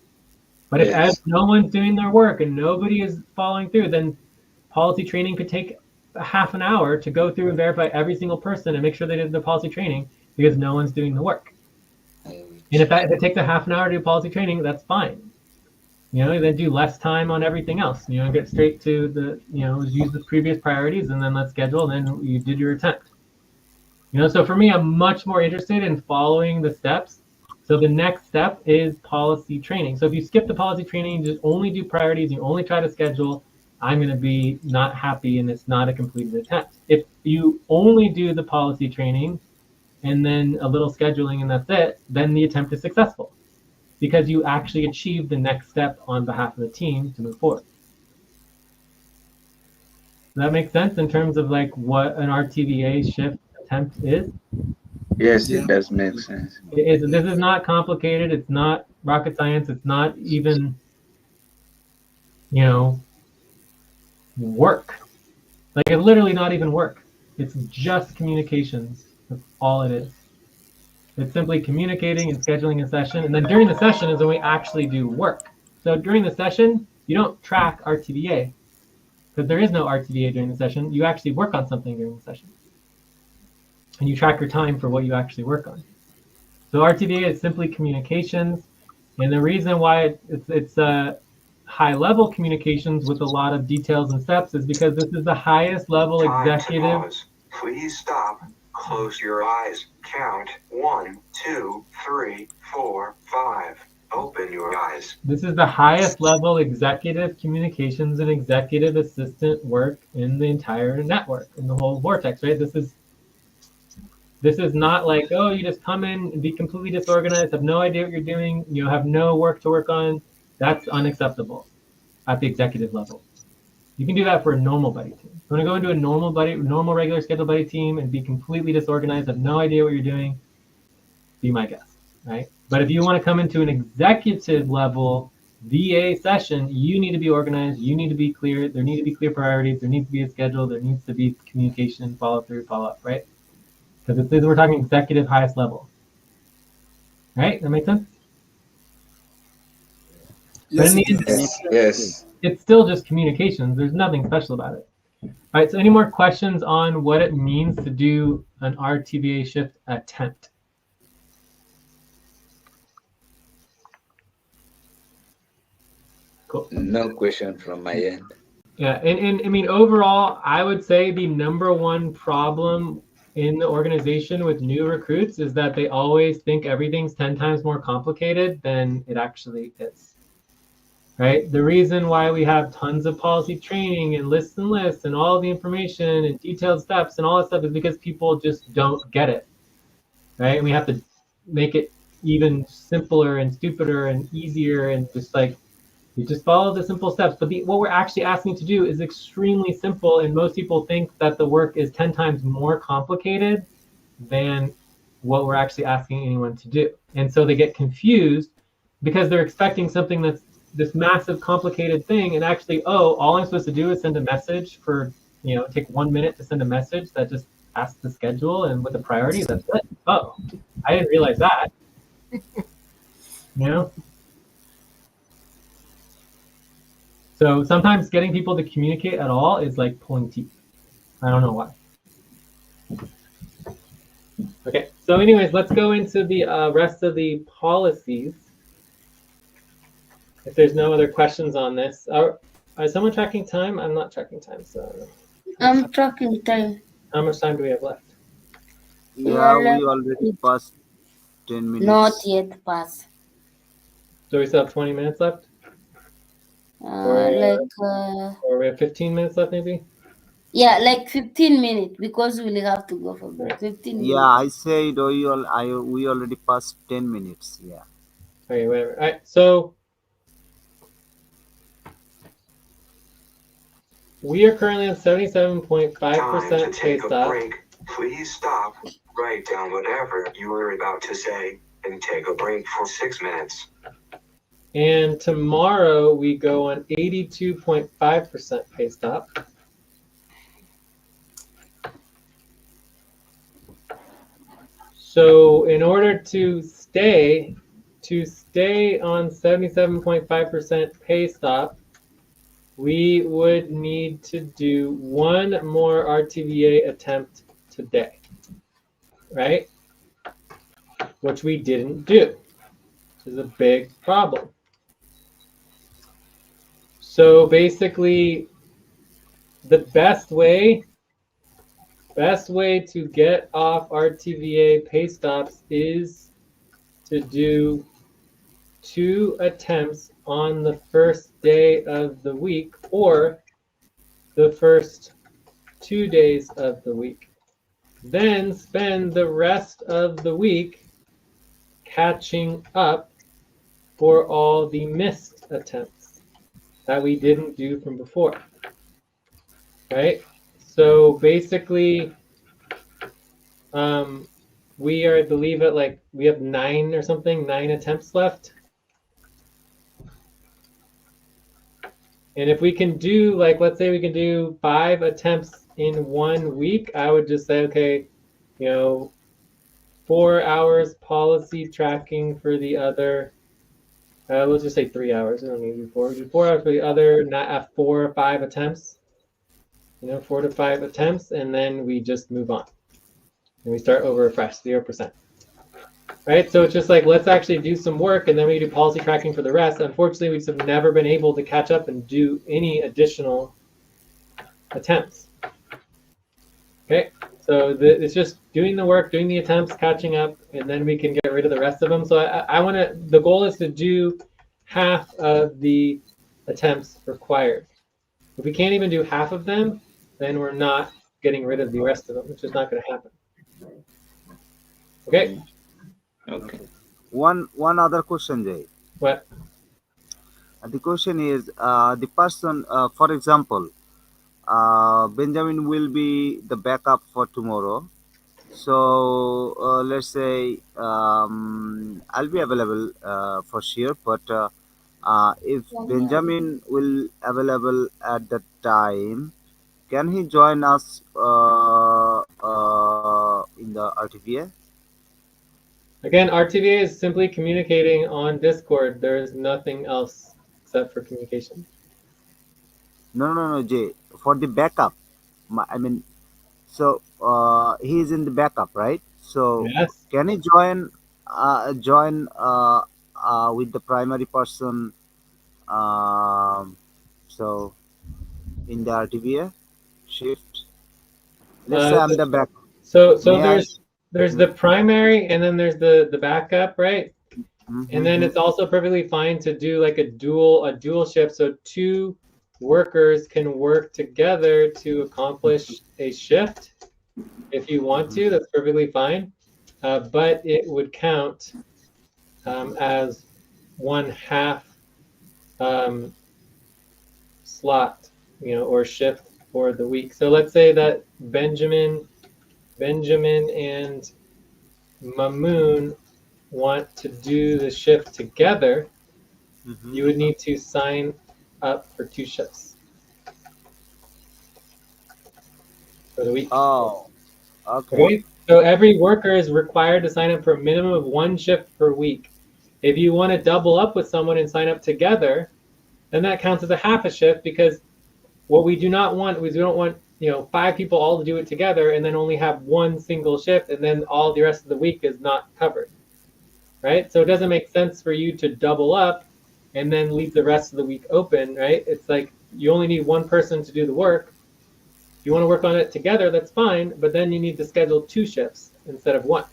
But if no one's doing their work and nobody is following through, then policy training could take a half an hour to go through and verify every single person and make sure they did the policy training because no one's doing the work. And if it takes a half an hour to do policy training, that's fine. Then do less time on everything else. Get straight to the, use the previous priorities and then let's schedule, and then you did your attempt. So for me, I'm much more interested in following the steps. So the next step is policy training. So if you skip the policy training, you just only do priorities, you only try to schedule, I'm going to be not happy and it's not a completed attempt. If you only do the policy training and then a little scheduling and that's it, then the attempt is successful because you actually achieved the next step on behalf of the team to move forward. Does that make sense in terms of like what an RTVA shift attempt is? Yes, it does make sense. This is not complicated. It's not rocket science. It's not even, work. Like it's literally not even work. It's just communications. That's all it is. It's simply communicating and scheduling a session. And then during the session is when we actually do work. So during the session, you don't track RTVA because there is no RTVA during the session. You actually work on something during the session. And you track your time for what you actually work on. So RTVA is simply communications. And the reason why it's high level communications with a lot of details and steps is because this is the highest level executive. Please stop. Close your eyes. Count 1, 2, 3, 4, 5. Open your eyes. This is the highest level executive communications and executive assistant work in the entire network, in the whole vortex, right? This is not like, oh, you just come in and be completely disorganized, have no idea what you're doing, you have no work to work on. That's unacceptable at the executive level. You can do that for a normal buddy team. You want to go into a normal regular scheduled buddy team and be completely disorganized, have no idea what you're doing, be my guest, right? But if you want to come into an executive level VA session, you need to be organized, you need to be clear, there need to be clear priorities, there needs to be a schedule, there needs to be communication, follow through, follow up, right? Because we're talking executive highest level. Right? That makes sense? But in the end, Yes. it's still just communications. There's nothing special about it. All right, so any more questions on what it means to do an RTVA shift attempt? Cool. No question from my end. Yeah, and I mean, overall, I would say the number one problem in the organization with new recruits is that they always think everything's 10 times more complicated than it actually is. Right? The reason why we have tons of policy training and lists and all the information and detailed steps and all that stuff is because people just don't get it. Right? And we have to make it even simpler and stupider and easier and just like you just follow the simple steps. But what we're actually asking you to do is extremely simple. And most people think that the work is 10 times more complicated than what we're actually asking anyone to do. And so they get confused because they're expecting something that's this massive complicated thing. And actually, oh, all I'm supposed to do is send a message for, take 1 minute to send a message that just asks the schedule and with the priorities. That's it. Oh, I didn't realize that. So sometimes getting people to communicate at all is like pulling teeth. I don't know why. Okay, so anyways, let's go into the rest of the policies. If there's no other questions on this. Is someone tracking time? I'm not tracking time, so. I'm tracking time. How much time do we have left? Yeah, we already passed 10 minutes. Not yet passed. So we still have 20 minutes left? Or we have 15 minutes left, maybe? Yeah, like 15 minutes because we'll have to go for break. 15 minutes. Yeah, I said we already passed 10 minutes. Yeah. Okay, whatever. All right, so we are currently at 77.5% pay stop. Please stop, write down whatever you were about to say, and take a break for 6 minutes. And tomorrow we go on 82.5% pay stop. So in order to stay on 77.5% pay stop, we would need to do one more RTVA attempt today, right? Which we didn't do, which is a big problem. So basically, the best way to get off RTVA pay stops is to do 2 attempts on the first day of the week or the first 2 days of the week. Then spend the rest of the week catching up for all the missed attempts that we didn't do from before. Right? So basically, we are, I believe, at we have 9 or something, 9 attempts left. And if we can do, let's say we can do 5 attempts in 1 week, I would just say, okay, 4 hours policy tracking for the other. Let's just say 3 hours. We don't need to do four. Do 4 hours for the other, not 4 or 5 attempts. 4 to 5 attempts, and then we just move on. And we start over fresh, 0%. Right? So it's just like, let's actually do some work, and then we do policy tracking for the rest. Unfortunately, we just have never been able to catch up and do any additional attempts. Okay, so it's just doing the work, doing the attempts, catching up, and then we can get rid of the rest of them. So I want to, the goal is to do half of the attempts required. If we can't even do half of them, then we're not getting rid of the rest of them. It's just not going to happen. Okay? Okay. One other question, Jay. What? The question is the person, for example, Benjamin will be the backup for tomorrow. So let's say I'll be available for sure, but if Benjamin will available at that time, can he join us in the RTVA? Again, RTVA is simply communicating on Discord. There is nothing else except for communication. No, Jay. For the backup, I mean, so he is in the backup, right? So Yes. can he join with the primary person? So in the RTVA shift, let's say Uh, I'm the back. so May I? there's the primary, and then there's the backup, right? And then Mm-hmm. it's also perfectly fine to do like a dual shift, so two workers can work together to accomplish a shift. If you want to, that's perfectly fine, but it would count as one half um, slot, or shift for the week. So let's say that Benjamin and Mamoon want to do the shift together. Mm-hmm. You would need to sign up for 2 shifts for the week. Oh, okay. Okay? So every worker is required to sign up for a minimum of 1 shift per week. If you want to double up with someone and sign up together, then that counts as a half a shift, because what we do not want is we don't want 5 people all to do it together and then only have one single shift, and then all the rest of the week is not covered. Right? So it doesn't make sense for you to double up and then leave the rest of the week open, right? It's like you only need one person to do the work. If you want to work on it together, that's fine, but then you need to schedule 2 shifts instead of one.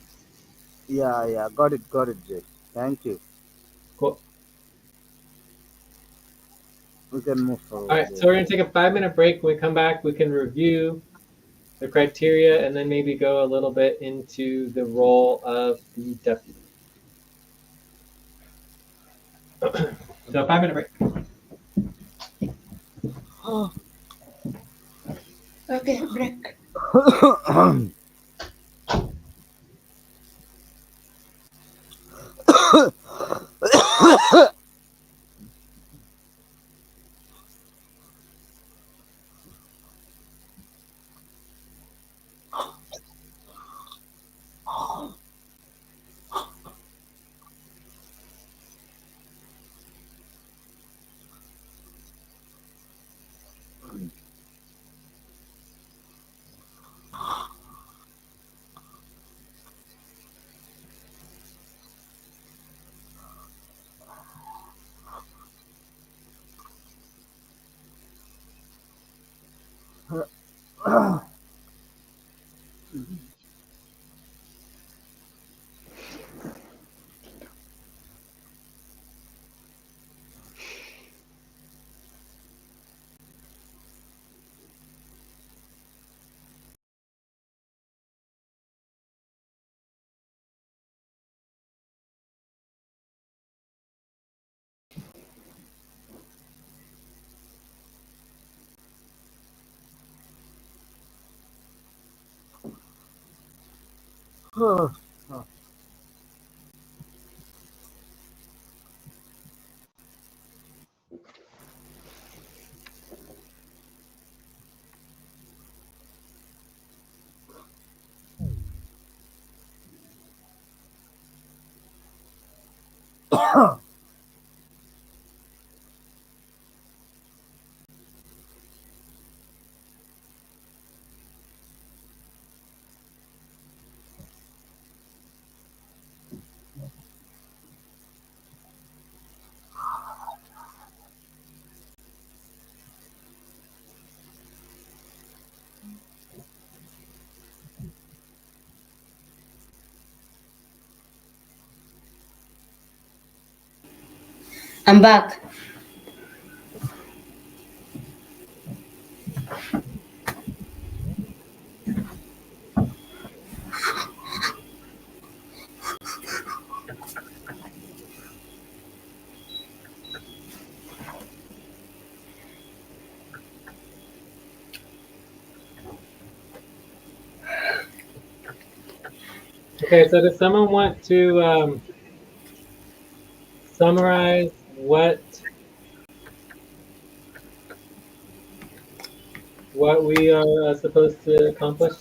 Yeah. Got it, Jay. Thank you. Cool. We can move All forward, right, Jay. so we're going to take a 5-minute break. When we come back, we can review the criteria and then maybe go a little bit into the role of the deputy. So 5-minute break. Okay, break. I'm back. Okay, so does someone want to summarize what we are supposed to accomplish?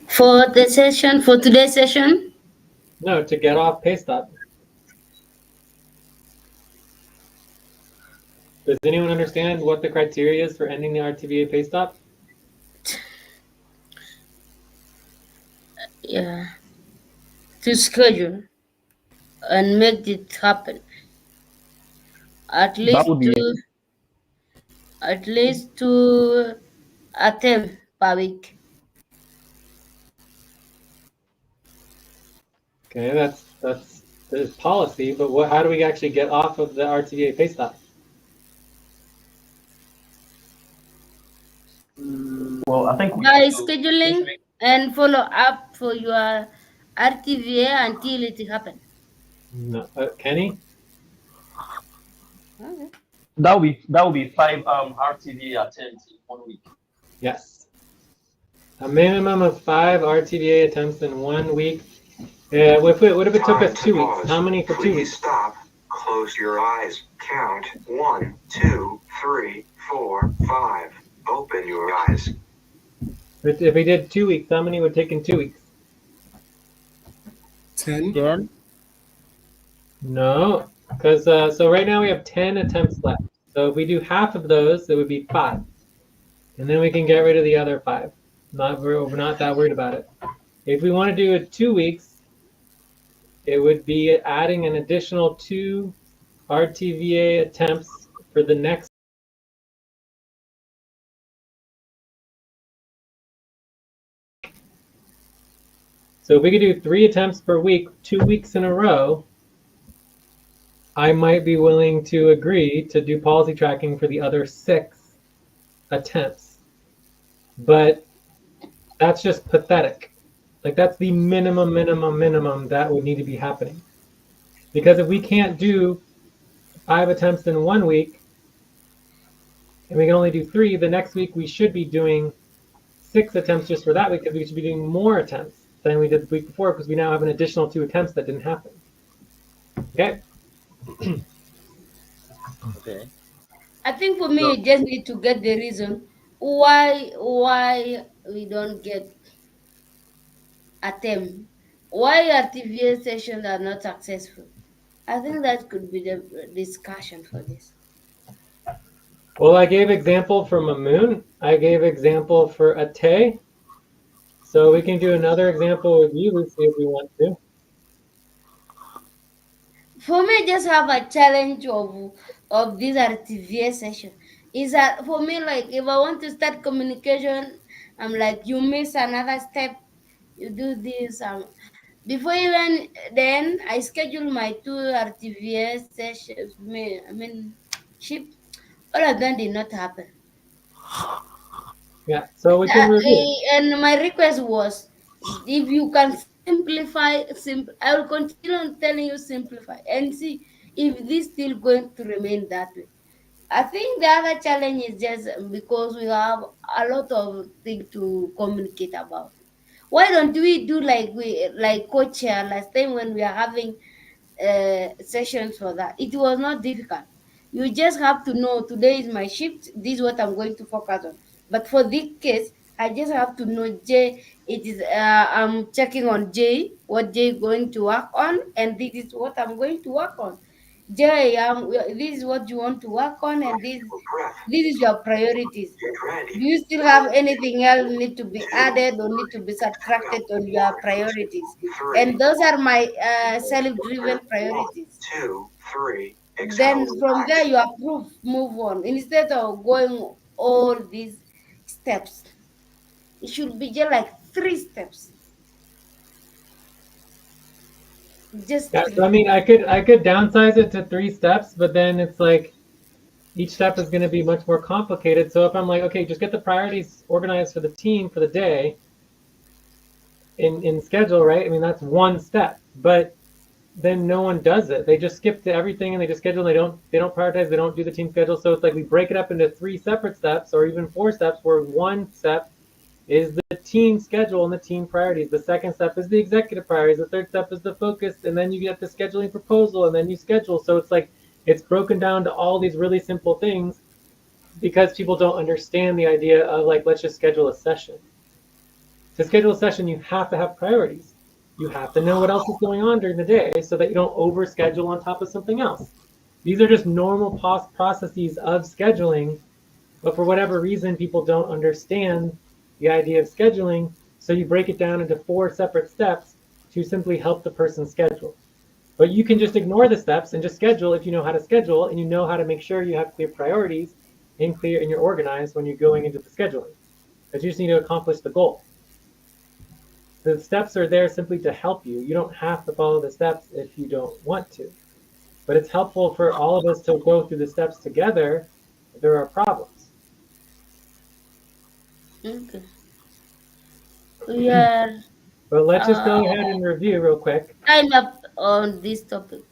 For the session, for today's session, No, to get off Paystop. Does anyone understand what the criteria is for ending the RTVA Paystop? yeah, to schedule and make it happen. At That least would be two, at least two attempts per week. Okay, that's the policy, but how do we actually get off of the RTVA Paystop? well. I think we By need to scheduling and follow up for your RTVA until it happens. No, Kenny? Okay. that would be 5 RTV attempts in 1 week. Yes. A minimum of 5 RTVA attempts in 1 week. What if it took us Time to 2 weeks? pause. How many for 2 Please weeks? stop. Close your eyes. Count 1, 2, 3, 4, 5. Open your eyes. If we did 2 weeks, how many would take in 2 weeks? 10. 10. No, because so right now we have 10 attempts left. So if we do half of those, it would be 5, and then we can get rid of the other 5. We're not that worried about it. If we want to do it 2 weeks, it would be adding an additional 2 RTVA attempts for the next. So if we could do 3 attempts per week, 2 weeks in a row, I might be willing to agree to do policy tracking for the other 6 attempts. But that's just pathetic. Like that's the minimum that would need to be happening. Because if we can't do 5 attempts in 1 week, and we can only do 3, the next week we should be doing 6 attempts just for that week, because we should be doing more attempts than we did the week before, because we now have an additional 2 attempts that didn't happen. Okay? Okay. I think for me, So, you just need to get the reason why we don't get attempt. Why RTVA sessions are not successful. I think that could be the discussion for this. Well, I gave example for Mamoon. I gave example for Ate. So we can do another example with you, Lucy, if we want to. For me, just have a challenge of this RTVA session. Is that for me, like if I want to start communication, I'm like, you miss another step, you do this. Before even then, I schedule my 2 RTVA sessions. I mean, ship. All of them did not happen. Yeah, so we can review. And my request was, if you can simplify, I will continue on telling you simplify and see if this still going to remain that way. I think the other challenge is just because we have a lot of things to communicate about. Why don't we do like co-chair last time when we are having sessions for that? It was not difficult. You just have to know today is my shift. This is what I'm going to focus on. But for this case, I just have to know J. It is I'm checking on J, what J going to work on, and this is what I'm going to work on. J, this is what you want to work on, and this is your priorities. Get ready. Do you still have anything else need to be added or need to be subtracted on your priorities? And those are my self-driven priorities. 2, 3. Then from there you approve, move on. Instead of going all these steps, it should be just like 3 steps. Just Yeah, so I 3. mean, I could downsize it to 3 steps, but then it's like each step is going to be much more complicated. So if I'm like, okay, just get the priorities organized for the team for the day in schedule, right? I mean, that's 1 step, but then no one does it. They just skip to everything and they just schedule. And they don't prioritize. They don't do the team schedule. So it's like we break it up into 3 separate steps, or even 4 steps, where 1 step is the team schedule and the team priorities. The second step is the executive priorities. The third step is the focus, and then you get the scheduling proposal, and then you schedule. So it's like it's broken down to all these really simple things because people don't understand the idea of like, let's just schedule a session. To schedule a session, you have to have priorities. You have to know what else is going on during the day so that you don't overschedule on top of something else. These are just normal processes of scheduling, but for whatever reason, people don't understand the idea of scheduling. So you break it down into 4 separate steps to simply help the person schedule. But you can just ignore the steps and just schedule if you know how to schedule and you know how to make sure you have clear priorities and you're organized when you're going into the scheduling. Because you just need to accomplish the goal. The steps are there simply to help you. You don't have to follow the steps if you don't want to. But it's helpful for all of us to go through the steps together if there are problems. Okay. We are But let's just go ahead and review real quick. time up on this topic.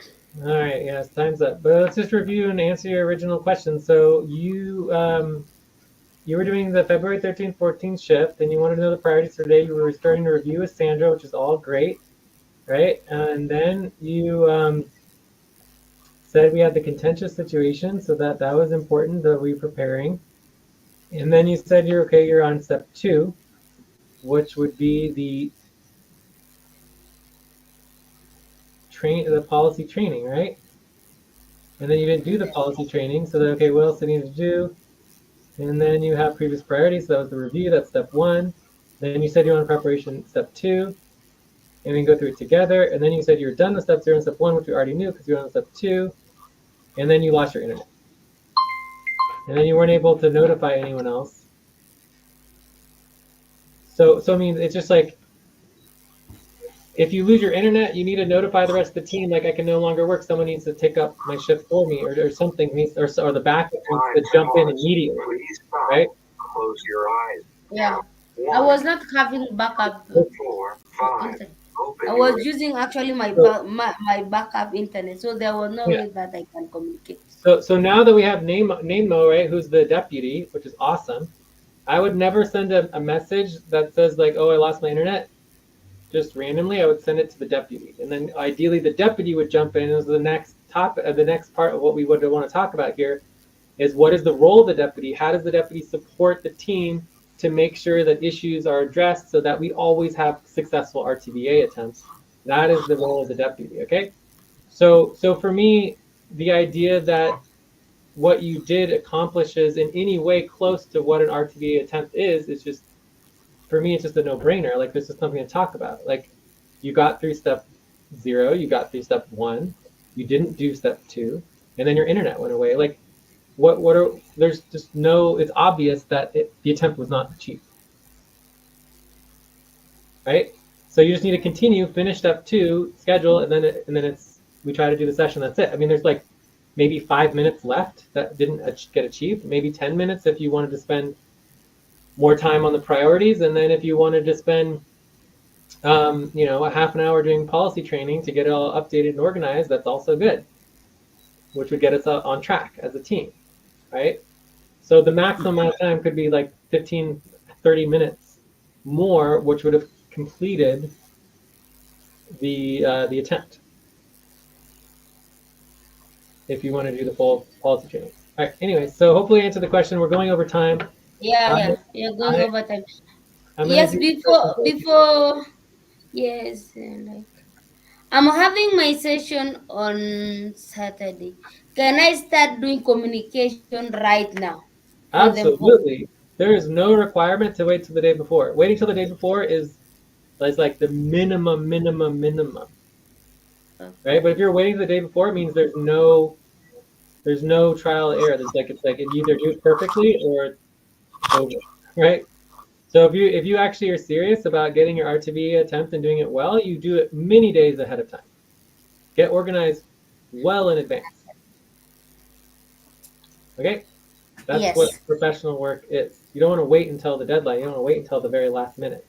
All right, yes, time's up. But let's just review and answer your original question. So you were doing the February 13th, 14th shift, and you wanted to know the priorities for today. You were starting to review with Sandra, which is all great, right? And then you said we had the contentious situation, so that was important, the re-preparing. And then you said you're on step 2, which would be the policy training, right? And then you didn't do the policy training, so then, okay, what else do you need to do? And then you have previous priorities, so that was the review, that's step 1. Then you said you're on preparation, step 2, and then go through it together. And then you said you're done with step 0 and step 1, which we already knew because you're on step 2. And then you lost your internet. And then you weren't able to notify anyone else. So I mean, it's just like, if you lose your internet, you need to notify the rest of the team, like, I can no longer work. Someone needs to take up my shift for me, or something needs, or the backup needs to jump in immediately, right? Close your eyes. Yeah. I was not having backup. 4, 5. Internet. I was using actually my backup internet, so there was no way that I can communicate. So now that we have Namo, right, who's the deputy, which is awesome, I would never send a message that says like, oh, I lost my internet, just randomly. I would send it to the deputy, and then ideally the deputy would jump in. As the next topic, the next part of what we would want to talk about here is, what is the role of the deputy? How does the deputy support the team to make sure that issues are addressed so that we always have successful RTVA attempts? That is the role of the deputy, okay? So for me, the idea that what you did accomplishes in any way close to what an RTVA attempt is just, for me, it's just a no-brainer. Like, this is something to talk about. Like, you got through step 0, you got through step 1, you didn't do step 2, and then your internet went away. Like, what are, there's just no, it's obvious that the attempt was not achieved, right? So you just need to continue, finish step 2, schedule, and then we try to do the session. That's it. I mean, there's like maybe 5 minutes left that didn't get achieved. Maybe 10 minutes if you wanted to spend more time on the priorities, and then if you wanted to spend a half an hour doing policy training to get it all updated and organized, that's also good, which would get us on track as a team, right? So the maximum amount of time could be like 15, 30 minutes more, which would have completed the attempt if you want to do the full policy training. All right, anyway, so hopefully I answered the question. We're going over time. Yeah, you're going over time. How many Yes, do you before yes, like I'm having my session on Saturday. Can I start doing communication right now for them both? Absolutely. There is no requirement to wait till the day before. Waiting till the day before is like the minimum, right? Okay. But if you're waiting the day before, it means there's no trial and error. It's like you either do it perfectly or it's over, right? So if you actually are serious about getting your RTV attempt and doing it well, you do it many days ahead of time. Get organized well in advance. Okay? That's what Yes. professional work is. You don't want to wait until the deadline. You don't want to wait until the very last minute.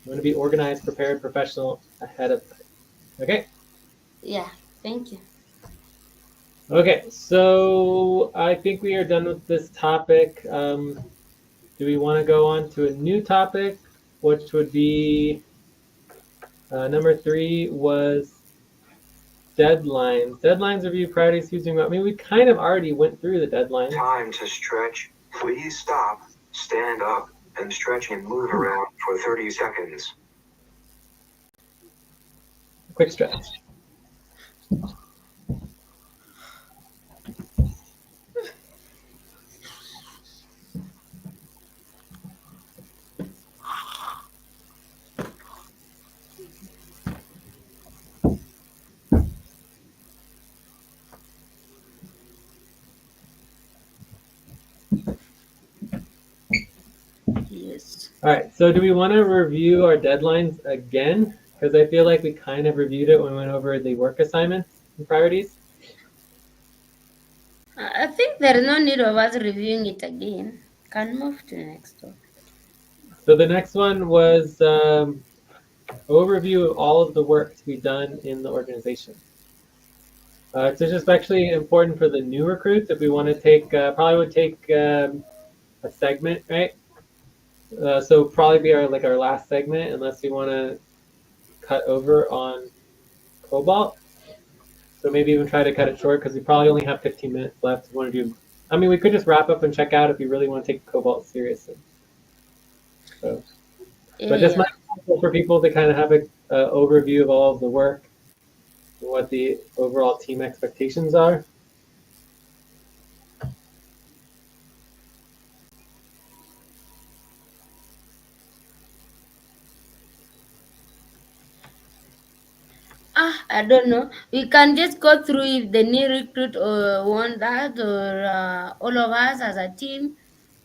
You want to be organized, prepared, professional ahead of time. Okay? Yeah. Thank you. Okay, so I think we are done with this topic. Do we want to go on to a new topic, which would be number 3 was deadlines. Deadlines, review, priorities, who's doing what. I mean, we kind of already went through the deadlines. Time to stretch. Please stop, stand up, and stretch and move around for 30 seconds. Quick stretch. Yes. All right, so do we want to review our deadlines again? Because I feel like we kind of reviewed it when we went over the work assignments and priorities. I think there is no need of us reviewing it again. Can move to the next topic. So the next one was overview of all of the work to be done in the organization. It's especially important for the new recruits if we want to take, probably would take a segment, right? So probably be our last segment unless we want to cut over on Cobalt. So maybe even try to cut it short because we probably only have 15 minutes left. We want to do. I mean, we could just wrap up and check out if you really want to take Cobalt seriously. So, but this Yeah. might be helpful for people to kind of have an overview of all of the work and what the overall team expectations are. I don't know. We can just go through if the new recruit want that, or all of us as a team,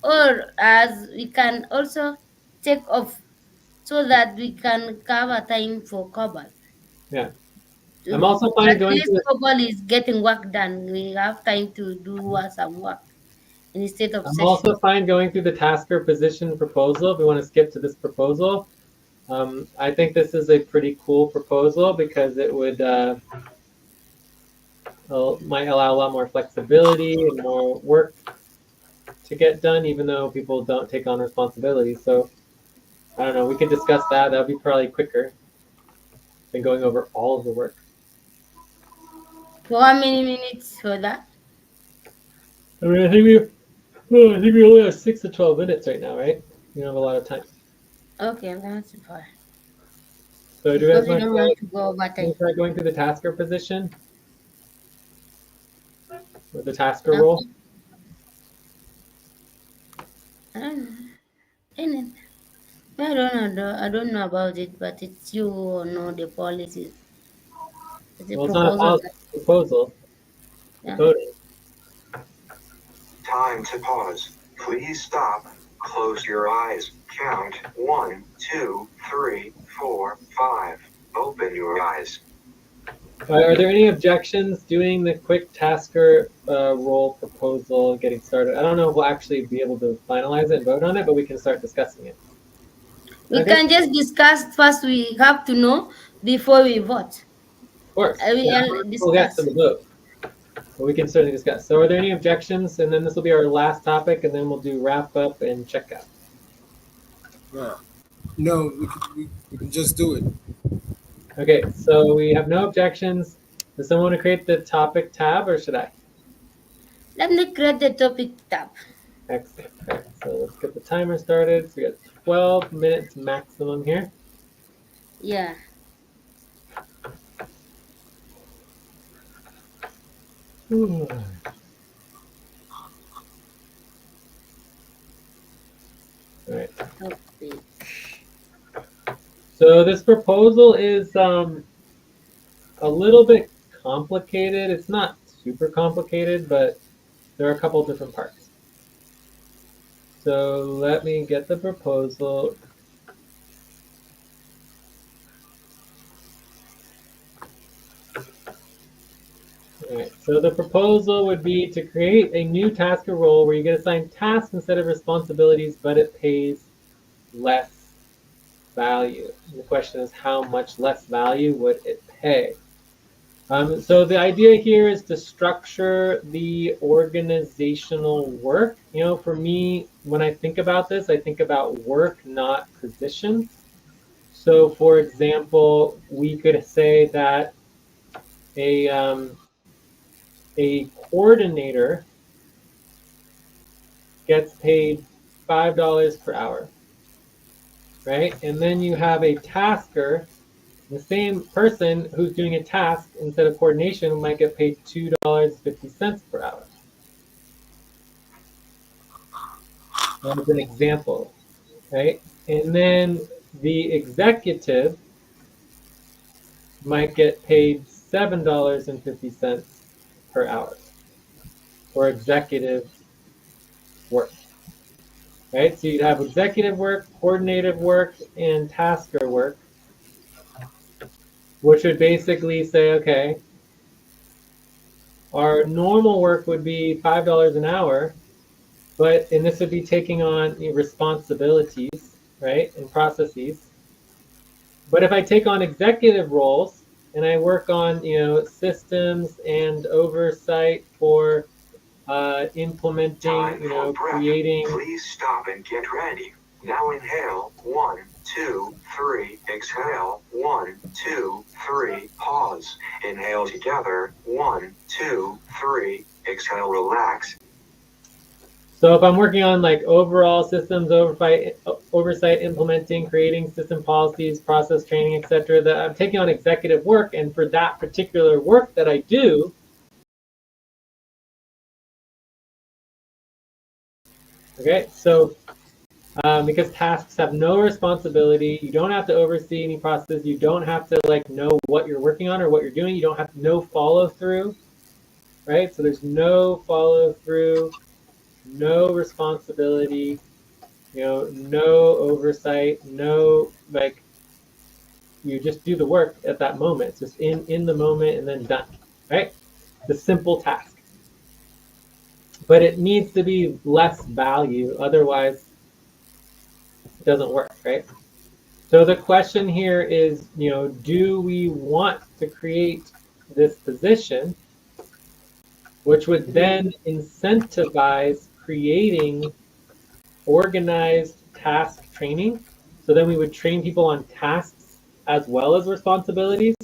or as we can also take off so that we can cover time for Cobalt. Yeah, I'm To, also fine at going least through. Cobalt is getting work done. We have time to do some work instead of I'm session. also fine going through the tasker position proposal. If we want to skip to this proposal, I think this is a pretty cool proposal because it would might allow a lot more flexibility and more work to get done, even though people don't take on responsibility. So I don't know. We could discuss that. That would be probably quicker than going over all of the work. For how many minutes for that? I mean, I think we only have 6 to 12 minutes right now, right? We don't have a lot of time. Okay, that's fine. So do you Because guys we want to don't try, want to go over time. going through the tasker position with the tasker role? Okay. I don't know. Any- I don't know about it, but it's you who know the policies. It's a Well, it's not a proposal. policy proposal. We're Yeah. voting. Time to pause. Please stop. Close your eyes. Count 1, 2, 3, 4, 5. Open your eyes. Are there any objections doing the quick tasker role proposal getting started? I don't know if we'll actually be able to finalize it and vote on it, but we can start discussing it. We Okay, can just discuss first. We have to know before we vote. of course. We Yeah, will we'll get to discuss. the vote, but we can certainly discuss. So, are there any objections? And then this will be our last topic, and then we'll do wrap up and checkout. Yeah. No, we can just do it. Okay, so we have no objections. Does someone want to create the topic tab, or should I? Let me create the topic tab. Excellent. Okay, so let's get the timer started. So we got 12 minutes maximum here. Yeah. All right. Topic. So this proposal is a little bit complicated. It's not super complicated, but there are a couple different parts. So let me get the proposal. All right. So the proposal would be to create a new task or role where you get assigned tasks instead of responsibilities, but it pays less value. And the question is, how much less value would it pay? So the idea here is to structure the organizational work. You know, for me, when I think about this, I think about work, not positions. So, for example, we could say that a a coordinator gets paid $5 per hour, right? And then you have a tasker. The same person who's doing a task instead of coordination might get paid $2.50 per hour. As an example, right? And then the executive might get paid $7.50 per hour for executive work, right? So you'd have executive work, coordinative work, and tasker work, which would basically say, okay, our normal work would be $5 an hour, and this would be taking on responsibilities, right, and processes. But if I take on executive roles and I work on, systems and oversight for implementing, Time for breath. creating. Please stop and get ready. Now inhale. 1, 2, 3. Exhale. 1, 2, 3. Pause. Inhale together. 1, 2, 3. Exhale. Relax. So if I'm working on like overall systems oversight, implementing, creating system policies, process training, etc., that I'm taking on executive work, and for that particular work that I do, okay, so because tasks have no responsibility, you don't have to oversee any process, you don't have to like know what you're working on or what you're doing, you don't have no follow through, right? So there's no follow through, no responsibility, no oversight, no like you just do the work at that moment. It's just in the moment and then done, right? The simple task. But it needs to be less value, otherwise it doesn't work, right? So the question here is, do we want to create this position, which would then incentivize creating organized task training? So then we would train people on tasks as well as responsibilities.